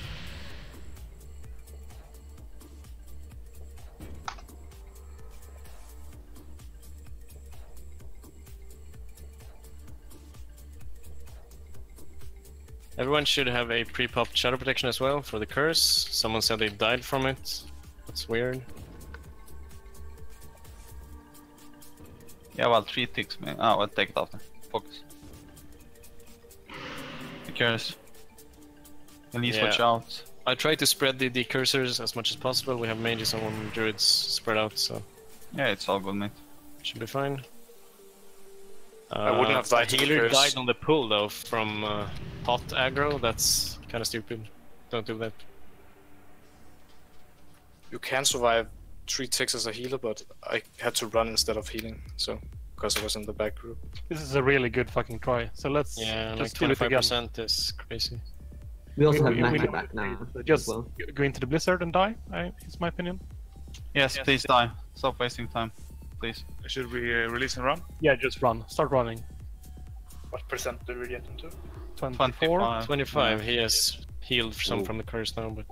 Everyone should have a pre-popped shadow protection as well for the curse. Someone said they died from it. That's weird. Yeah, well, 3 ticks, man. Oh, I'll take it after. Focus. The curse. At least Yeah. watch out. I try to spread the cursors as much as possible. We have mages and druids spread out, so Yeah, it's all good, mate. should be fine. I wouldn't have died to The the healer curse. died on the pull though from hot aggro. That's kind of stupid. Don't do that. You can survive 3 ticks as a healer, but I had to run instead of healing, so because I was in the back group. This is a really good fucking try. So let's Yeah, like just do it again. 25% is crazy. We also have we Mackie need- back now. Just as well. go into the blizzard and die. Is my opinion. Yes, please die. Stop wasting time, please. Should we release and run? Yeah, just run. Start running. What percent do we get into? 24. 25. He has healed some from the curse now, but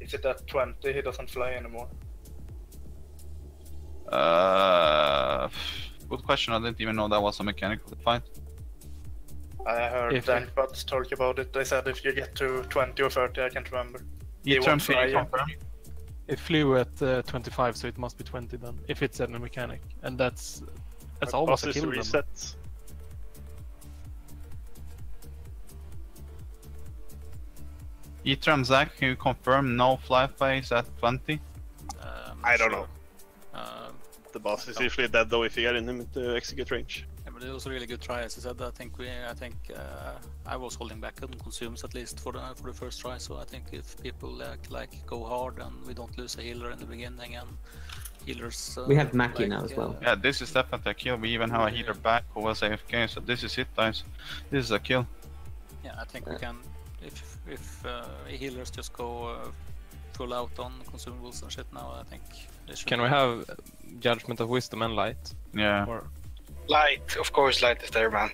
Is it at 20? He doesn't fly anymore. Good question. I didn't even know that was a mechanical fight. I heard If- Dankbuds talk about it. They said if you get to 20 or 30, I can't remember. He You turn won't fly. confirm. It flew at 25, so it must be 20 then. If it's a mechanic, and that's almost a Bosses kill. Then. reset. Etram, Zach, can you confirm no fly phase at 20? I don't know. Um, The boss is usually dead though if you get in him into execute range. Yeah, but it was a really good try. As I said, I think I was holding back on consumes at least for the first try. So I think if people like go hard and we don't lose a healer in the beginning and healers. We have Mackie now as well. Yeah, this is definitely a kill. We even have a healer back who was AFK, so this is it, guys. This is a kill. Yeah, I think we can. If healers just go full out on consumables and shit now, I think they should. Can we have Judgment of Wisdom and Light? Yeah. Or, Light, of course, light is there, man.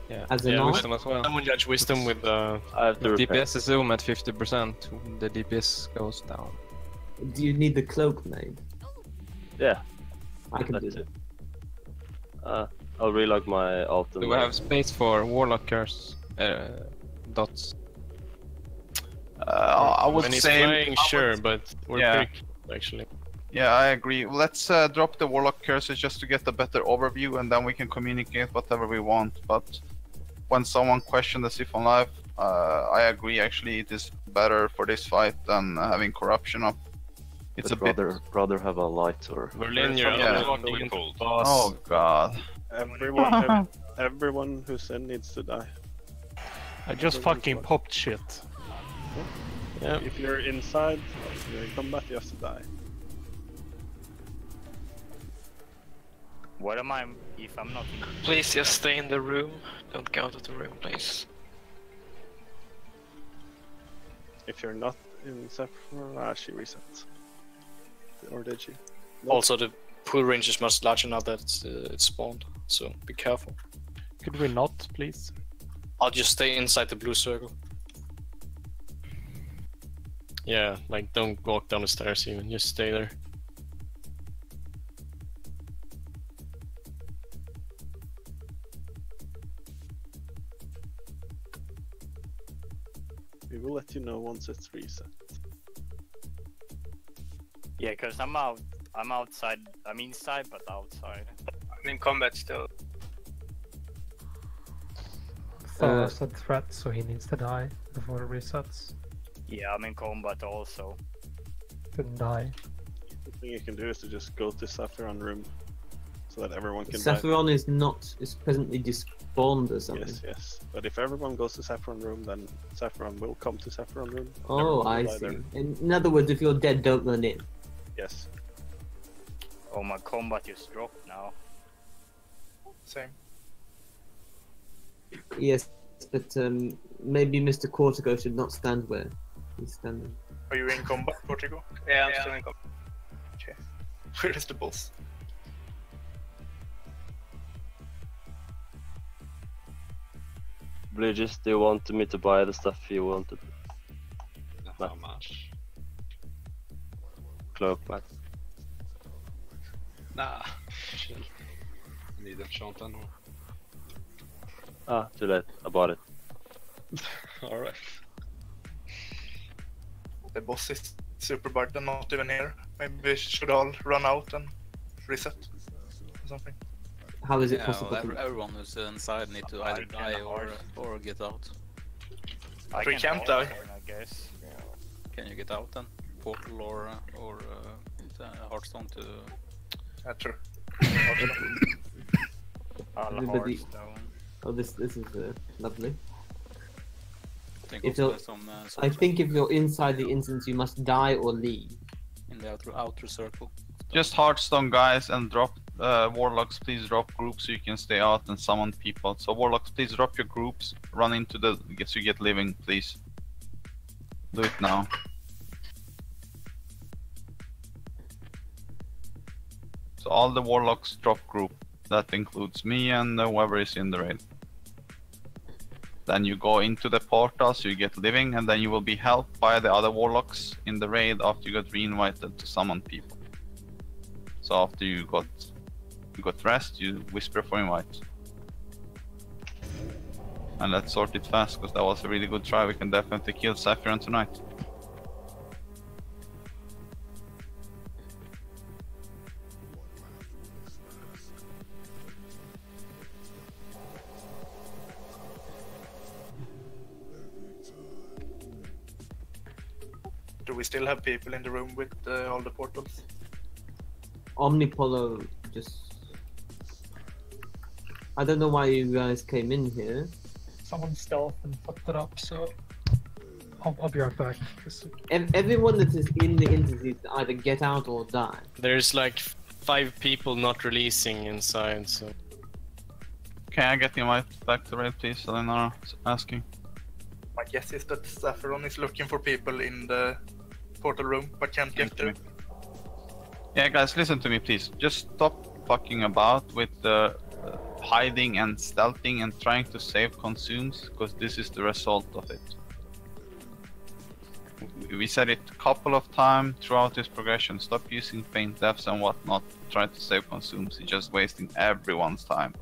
yeah, As a yeah, knight? Wisdom as well. someone judge wisdom with I have to repair. DPS is zoom at 50%. The DPS goes down. Do you need the cloak made? Yeah. I can do That's that. it. I'll relog my alt. Do we have space for Warlock Curse dots? I would when he's say. flying, sure, but we're Yeah. pretty close, actually. Yeah, I agree. Let's drop the Warlock Curses just to get a better overview, and then we can communicate whatever we want. But when someone questioned the Sif on live, I agree. Actually, it is better for this fight than having corruption up. It's But a bit. rather have a light or. Berlin, you're Yeah. walking into the boss. Oh god. Everyone who's in needs to die. I just fucking popped shit. Yeah. If you're inside, if you're in combat, you have to die. What am I if I'm not in? Please just stay in the room. Don't go out of the room, please. If you're not in Sephiroth, she resets. Or did she? Also, the pull range is much larger now that it's spawned, so be careful. Could we not, please? I'll just stay inside the blue circle. Yeah, like don't walk down the stairs even, just stay there. We will let you know once it's reset. Yeah, because I'm outside. I'm inside, but outside. I'm in combat still. Thor said threat, so he needs to die before it resets. Yeah, I'm in combat also. Didn't die. The thing you can do is to just go to Saffron room, so that everyone can die. Saffron is presently despawned or something. Yes, yes. But if everyone goes to Saffron room, then Saffron will come to Saffron room. Oh, Everyone I will die see. there. In other words, if you're dead, don't run in. Yes. Oh, my combat just dropped now. Same. Yes, but maybe Mr. Cortico should not stand where he's standing. Are you in combat, Portico? Yeah, I'm still in combat. Okay. Where is the boss? Bridges, do you want me to buy the stuff you wanted? How much? Cloak mat. Nah, chill. I need enchant and Ah, too late. I bought it. Alright. The boss is super bugged and not even here. Maybe we should all run out and reset or something. How is it Yeah, possible? well, everyone who's inside need to either die or get out. We can't die. guess. Can you get out then? Portal or Hearthstone to... True. Everybody... Hearthstone. Oh, this is lovely. Think If also you're, there's some, I think if you're inside the instance, you must die or leave. in the outer circle. Just Hearthstone guys and drop Warlocks, please drop groups so you can stay out and summon people. So Warlocks, please drop your groups, run into the... so you get living, please. Do it now. So all the Warlocks drop group. That includes me and whoever is in the raid. Then you go into the portal so you get living, and then you will be helped by the other Warlocks in the raid after you got re-invited to summon people. So after you got rest, you whisper for invite. And let's sort it fast, because that was a really good try. We can definitely kill Saffron tonight. Do we still have people in the room with all the portals? Omnipolo just... I don't know why you guys came in here. Someone stealthed and fucked it up, so I'll be right back. Everyone that is in the entity either get out or die. There's like 5 people not releasing inside, so... Can I get the invite back to raid, please? Eleanor asking. My guess is that Saffron is looking for people in the portal room, but can't get there. Yeah, guys, listen to me, please. Just stop fucking about with hiding and stealthing and trying to save consumes, because this is the result of it. We said it a couple of times throughout this progression. Stop using paint depths and whatnot. Try to save consumes. You're just wasting everyone's time.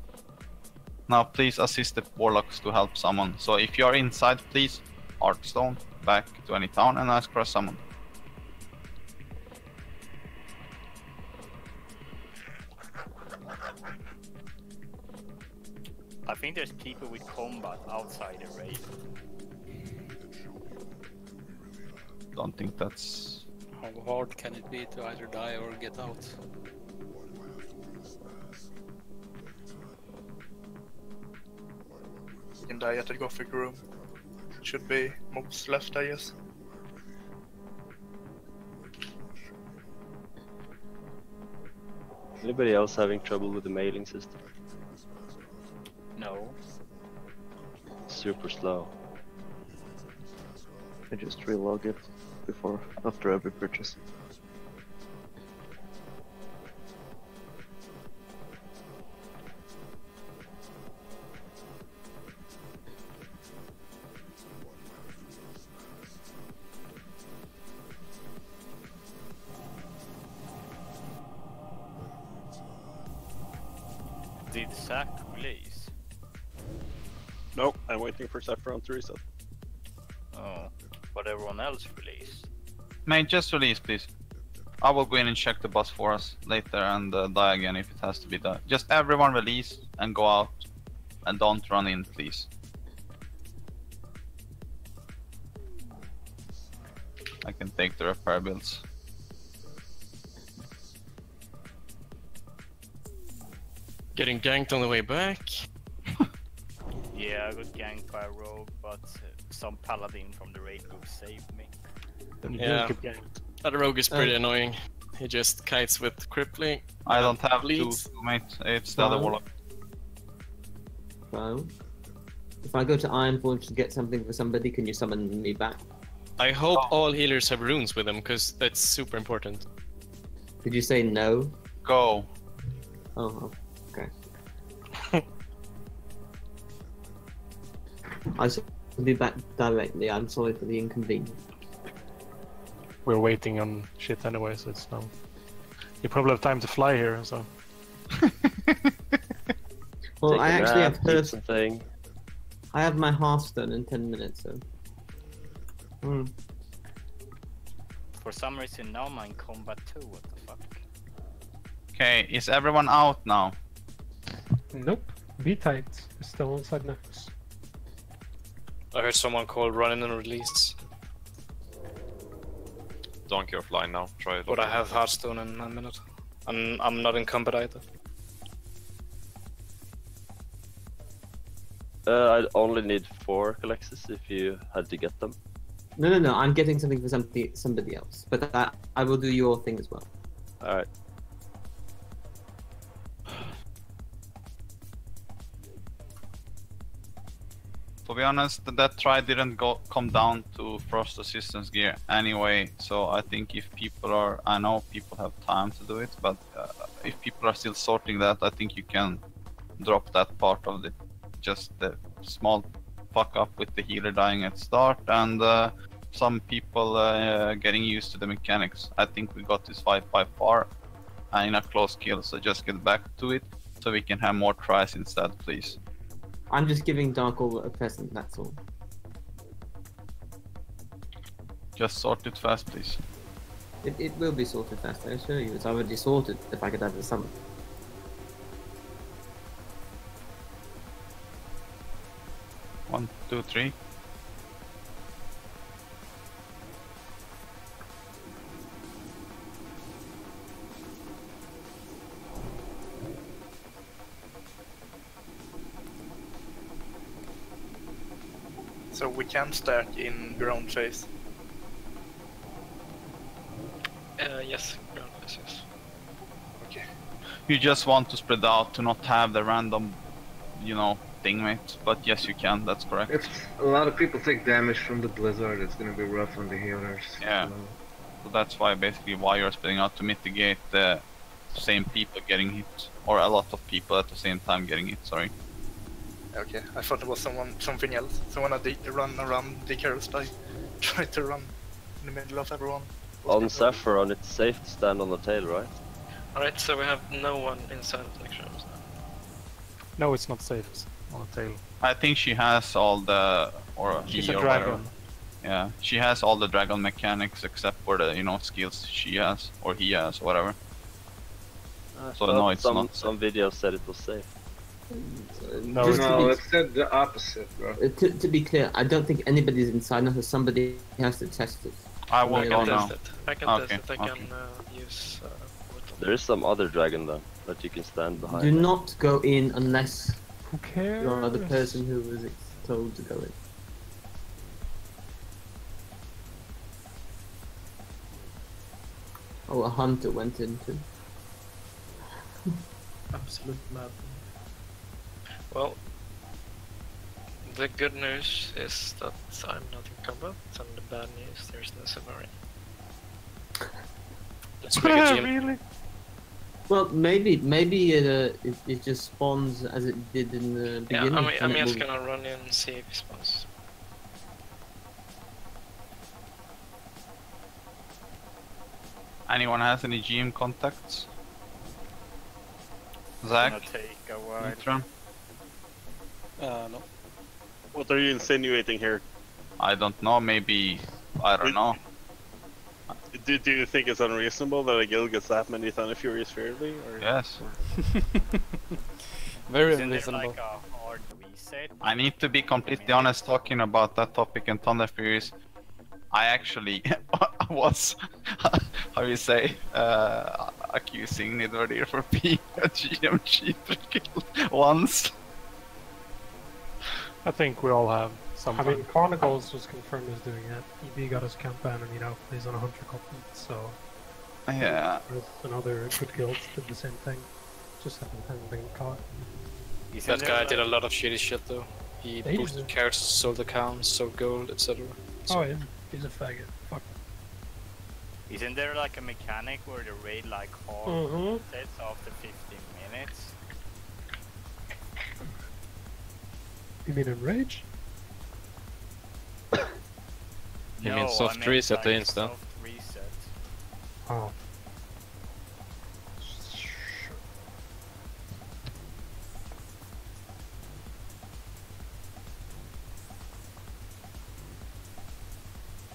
Now, please assist the Warlocks to help summon. So if you're inside, please Hearthstone back to any town and ask for a summon. I think there's people with combat outside the raid. Don't think that's... How hard can it be to either die or get out? You can die at the Gothic room. Should be mobs left, I guess. Anybody else having trouble with the mailing system? No. Super slow. I just relog it after every purchase. Did Zack release? Nope, I'm waiting for Saffron to reset. Oh, but everyone else released. Mate, just release, please. I will go in and check the boss for us later and die again if it has to be done. Just everyone release and go out and don't run in, please. I can take the repair builds. Getting ganked on the way back. Yeah, I got ganked by a rogue, but some paladin from the raid group saved me. Yeah, that rogue is pretty annoying. He just kites with crippling. I don't have bleeds. to, mate. It's the other Warlock. So, if I go to Ironforge to get something for somebody, can you summon me back? I hope all healers have runes with them, because that's super important. Did you say no? Go. Oh, okay. I shall be back directly. I'm sorry for the inconvenience. We're waiting on shit anyway, so it's no. You probably have time to fly here, so. Well, Take I a actually nap, have heard. eat something. I have my Hearthstone in 10 minutes, so. For some reason now I'm in combat too, what the fuck? Okay, is everyone out now? Nope. Be tight. It's still inside Nexus. I heard someone call run in and release. donkey offline now. Try it. But I have Hearthstone in a minute. And I'm not in combat either. I'd only need 4 Galexis if you had to get them. No. I'm getting something for somebody else. But I will do your thing as well. Alright. To be honest, that try didn't come down to frost assistance gear anyway, so I think if people are, I know people have time to do it, but if people are still sorting that, I think you can drop that part of the, just the small fuck up with the healer dying at start, and some people getting used to the mechanics. I think we got this fight by far in a close kill, so just get back to it, so we can have more tries instead, please. I'm just giving Dark Order a present, that's all. Just sort it fast, please. It will be sorted fast, I assure you. It's already sorted if I could have the summon. One, two, three. So we can stack in ground phase. Yes, ground phase, yes. Okay. You just want to spread out to not have the random, you know, thingmate. But yes, you can. That's correct. If a lot of people take damage from the blizzard, it's gonna be rough on the healers. Yeah. So that's why basically why you're spreading out, to mitigate the same people getting hit, or a lot of people at the same time getting hit. Sorry. Okay, I thought it was something else. So when I run around the coast, I try to run in the middle of everyone. On Saffron, it's safe to stand on the tail, right? Alright, so we have no one inside the next rooms now. No, it's not safe on the tail. I think she has all the, or She's he a or dragon. whatever. Yeah, she has all the dragon mechanics except for the, you know, skills she has, or he has, whatever. So no, it's not. Some videos said it was safe. No, it said the opposite, bro. To be clear, I don't think anybody's inside now, so somebody has to test it. I will go now. Test it. I can test it. I can use. There is some other dragon though that you can stand behind. Do not go in unless who cares? You're the person who was told to go in. Oh, a hunter went in too. Absolute madness. Well, the good news is that I'm not in combat, and the bad news, there's no submarine. Let's make a GM. Really? Well, maybe it just spawns as it did in the beginning. Yeah, I'm just gonna run in and see if it spawns. Anyone has any GM contacts? Zach? Gonna take a while. Nitron? No. What are you insinuating here? I don't know, maybe, I don't know. Do you think it's unreasonable that a guild gets that many Thunder Furies fairly? Or? Yes. Very Isn't there unreasonable. like a hard reset? I need to be completely honest talking about that topic in Thunder Furies. I actually was, how you say, accusing Nidordir for being a GM cheater guild once. I think we all have I something. mean, Chronicles was confirmed as doing it. EB got his camp ban and, you know, plays on a hunter copy, so... Yeah. Another good guild did the same thing. Just haven't been caught. That guy did a lot of shitty shit though. He Yeah, boosted cards, sold accounts, sold gold, etc. Oh yeah, he's a faggot. Fuck. Isn't there like a mechanic where the raid like hard sets after 15 minutes? You mean in Rage? You mean soft reset the instant? Soft reset. Oh.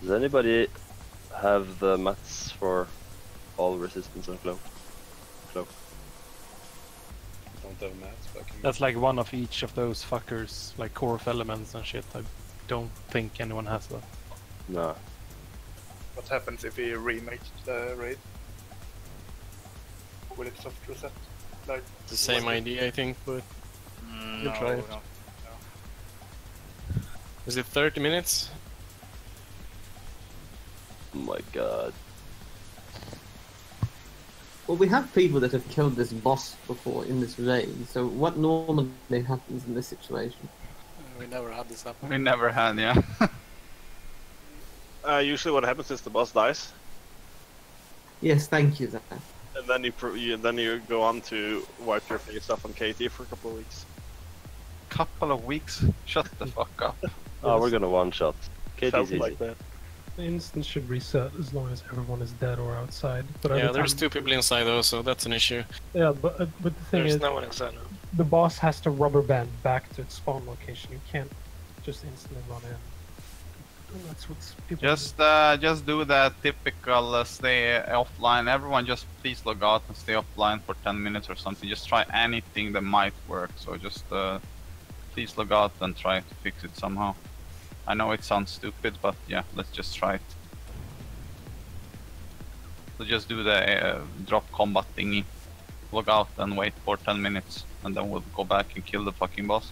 Does anybody have the mats for all resistance and cloak? Don't have mats, but I can... That's like one of each of those fuckers, like core of elements and shit. I don't think anyone has that. No. But What happens if we remake the raid? Will it soft reset? Like The same idea, I think, but you No, try it. no. Is it 30 minutes? Oh my god. Well, we have people that have killed this boss before in this raid, so what normally happens in this situation? We never had this happen. We never had, yeah. Usually what happens is the boss dies, Yes, thank you, Zach. and then you go on to wipe your face off on KT for a couple of weeks. Couple of weeks? Shut the fuck up. Oh, we're gonna one shot. KT's Something easy. like that. The instance should reset as long as everyone is dead or outside. But Yeah, every there's time- 2 people inside though, so that's an issue. Yeah, but the thing There's is, no one inside now. the boss has to rubber band back to its spawn location. You can't just instantly run in. And that's what people Just do the typical stay offline. Everyone just please log out and stay offline for 10 minutes or something. Just try anything that might work. So just please log out and try to fix it somehow. I know it sounds stupid, but yeah, let's just try it. So just do the drop combat thingy. Log out and wait for 10 minutes, and then we'll go back and kill the fucking boss.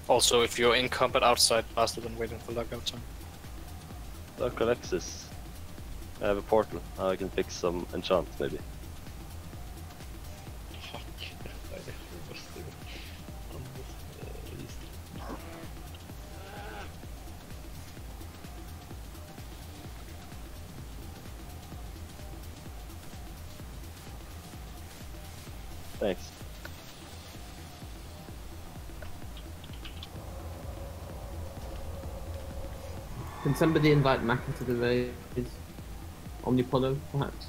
Also, if you're in combat outside, faster than waiting for logout time. Look, Alexis. I have a portal. I can fix some enchants, maybe. Thanks. Can somebody invite Maki to the raid? Omnipolo, perhaps?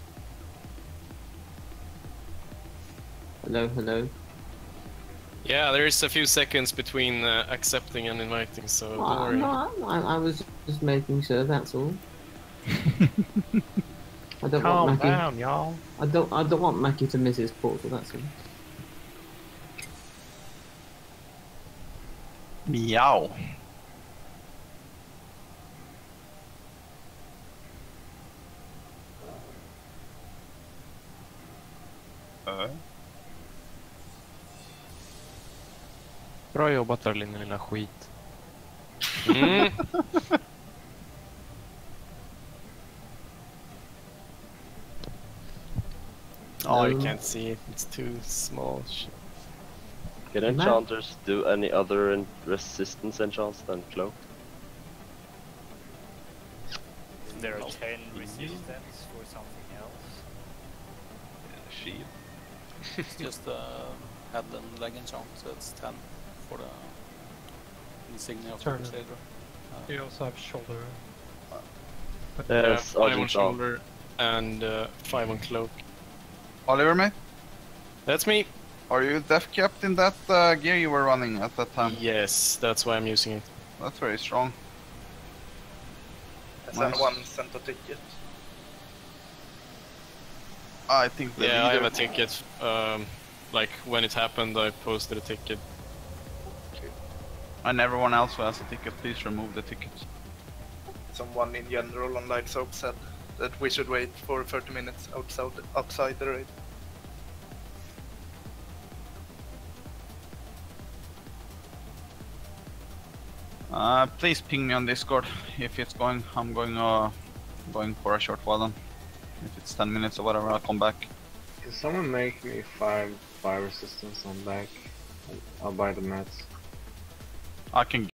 Hello, hello. Yeah, there is a few seconds between accepting and inviting, so don't Well, worry. no, I was just making sure, that's all. I don't Calm want Maki. down, y'all. I don't want Maki to miss his portal, that's all. Meow. Bra jobbat där, din lilla skit. Mm. Oh, you can't see it. It's too small. Can enchanters do any other resistance enchants than cloak? Is there a 10 resistance for something else? Shield. It's just head and leg enchant, so it's 10 for the insignia of the Turn. Crusader. You also have shoulder. Yes, 5 on Argent shoulder and 5 on cloak. Oliver, mate? That's me. Are you def kept in that gear you were running at that time? Yes, that's why I'm using it. That's very strong. Has Nice. anyone sent a ticket? I think the Yeah, I have leader- a ticket. Like when it happened, I posted a ticket. And everyone else who has a ticket, please remove the ticket. Someone in general on Light Soap said that we should wait for 30 minutes outside the raid. Please ping me on Discord if it's going. I'm going for a short while then. If it's 10 minutes or whatever, I'll come back. Can someone make me 5 fire resistance on back? I'll buy the mats. I can